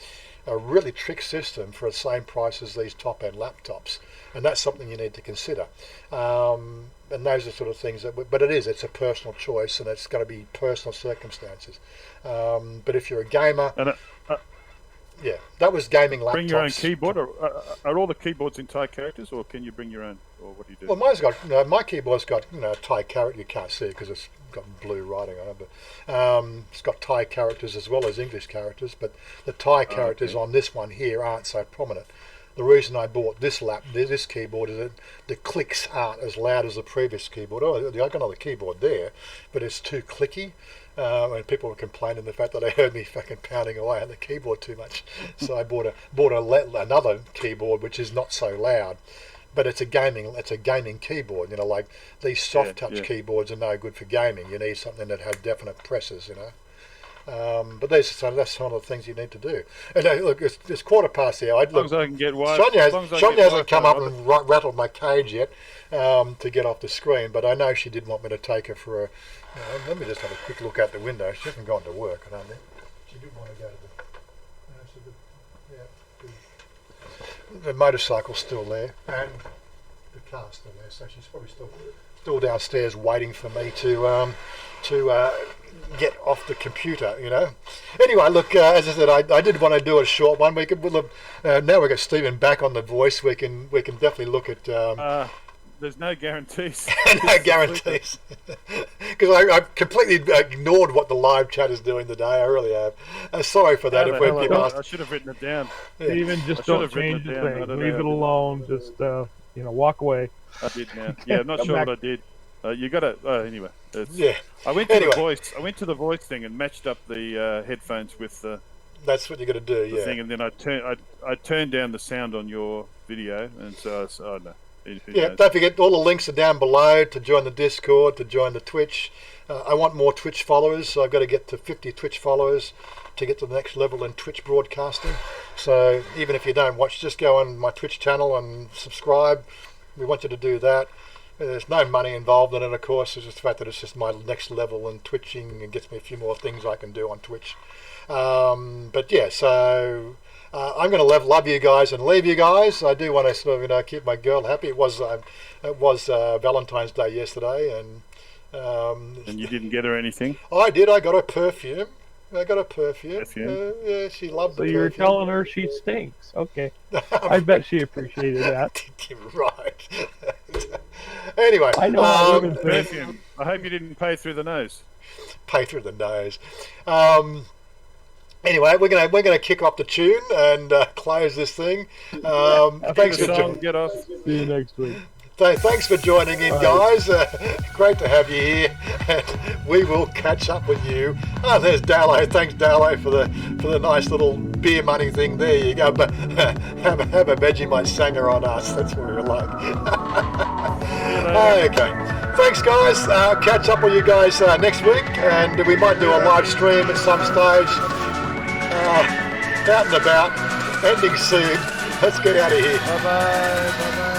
Speaker 1: really trick system for the same price as these top-end laptops, and that's something you need to consider. And those are sort of things but it's a personal choice, and it's going to be personal circumstances. But if you're a gamer, that was gaming laptops.
Speaker 3: Bring your own keyboard, or are all the keyboards in Thai characters, or can you bring your own, or what do you do?
Speaker 1: Well, my keyboard's got Thai character. You can't see it because it's got blue writing on it, but it's got Thai characters as well as English characters. But the Thai characters on this one here aren't so prominent. The reason I bought this keyboard is that the clicks aren't as loud as the previous keyboard. I got another keyboard there, but it's too clicky. And people were complaining the fact that they heard me fucking pounding away on the keyboard too much. So I bought another keyboard which is not so loud, but it's a gaming keyboard. Like these soft touch keyboards are no good for gaming. You need something that has definite presses. But that's some of the things you need to do. And look, it's 1:15 the hour.
Speaker 3: As long as I can get wide.
Speaker 1: Sonia hasn't come up and rattled my cage yet to get off the screen, but I know she did want me to take her for a. Let me just have a quick look out the window. She hasn't gone to work, I don't think. She did want to go to the motorcycle's still there, and the car's still there, so she's probably still downstairs waiting for me to get off the computer, you know. Anyway, look, as I said, I did want to do a short one. We could now we've got Stephen back on the voice. We can definitely look at.
Speaker 3: There's no guarantees.
Speaker 1: No guarantees, because I completely ignored what the live chat is doing today. I really have. Sorry for that.
Speaker 3: I should have written it down.
Speaker 2: Yeah. Even just don't change the thing. Leave it alone. Just walk away.
Speaker 3: I did now. Yeah, I'm not sure what I did. You got to anyway.
Speaker 1: Yeah.
Speaker 3: I went to the voice. I went to the voice thing and matched up the headphones with the.
Speaker 1: That's what you got to do. Yeah.
Speaker 3: Thing, and then I turned down the sound on your video, and so I don't know.
Speaker 1: Yeah, don't forget, all the links are down below to join the Discord, to join the Twitch. I want more Twitch followers, so I've got to get to 50 Twitch followers to get to the next level in Twitch broadcasting. So even if you don't watch, just go on my Twitch channel and subscribe. We want you to do that. There's no money involved in it, of course. It's just the fact that it's just my next level in twitching and gets me a few more things I can do on Twitch. But yeah, so... I'm going to love you guys and leave you guys. I do want to sort of keep my girl happy. It was Valentine's Day yesterday, and
Speaker 3: you didn't get her anything.
Speaker 1: I did. I got her perfume. Yeah, she loved the perfume.
Speaker 2: So you're telling her she stinks. Okay. I bet she appreciated that.
Speaker 1: Right. Anyway,
Speaker 2: I know
Speaker 3: perfume. I hope you didn't pay through the nose.
Speaker 1: Pay through the nose. Anyway, we're gonna kick off the tune and close this thing. Thanks for joining.
Speaker 3: Get off.
Speaker 2: See you next week.
Speaker 1: Thanks for joining in, guys. Great to have you here. And we will catch up with you. Oh, there's Dallo. Thanks, Dallo, for the nice little beer money thing. There you go. But have a Vegemite sanger on us. That's what we were like. Okay. Thanks, guys. I'll catch up with you guys next week, and we might do a live stream at some stage. Out and about, ending soon. Let's get out of here.
Speaker 3: Bye-bye.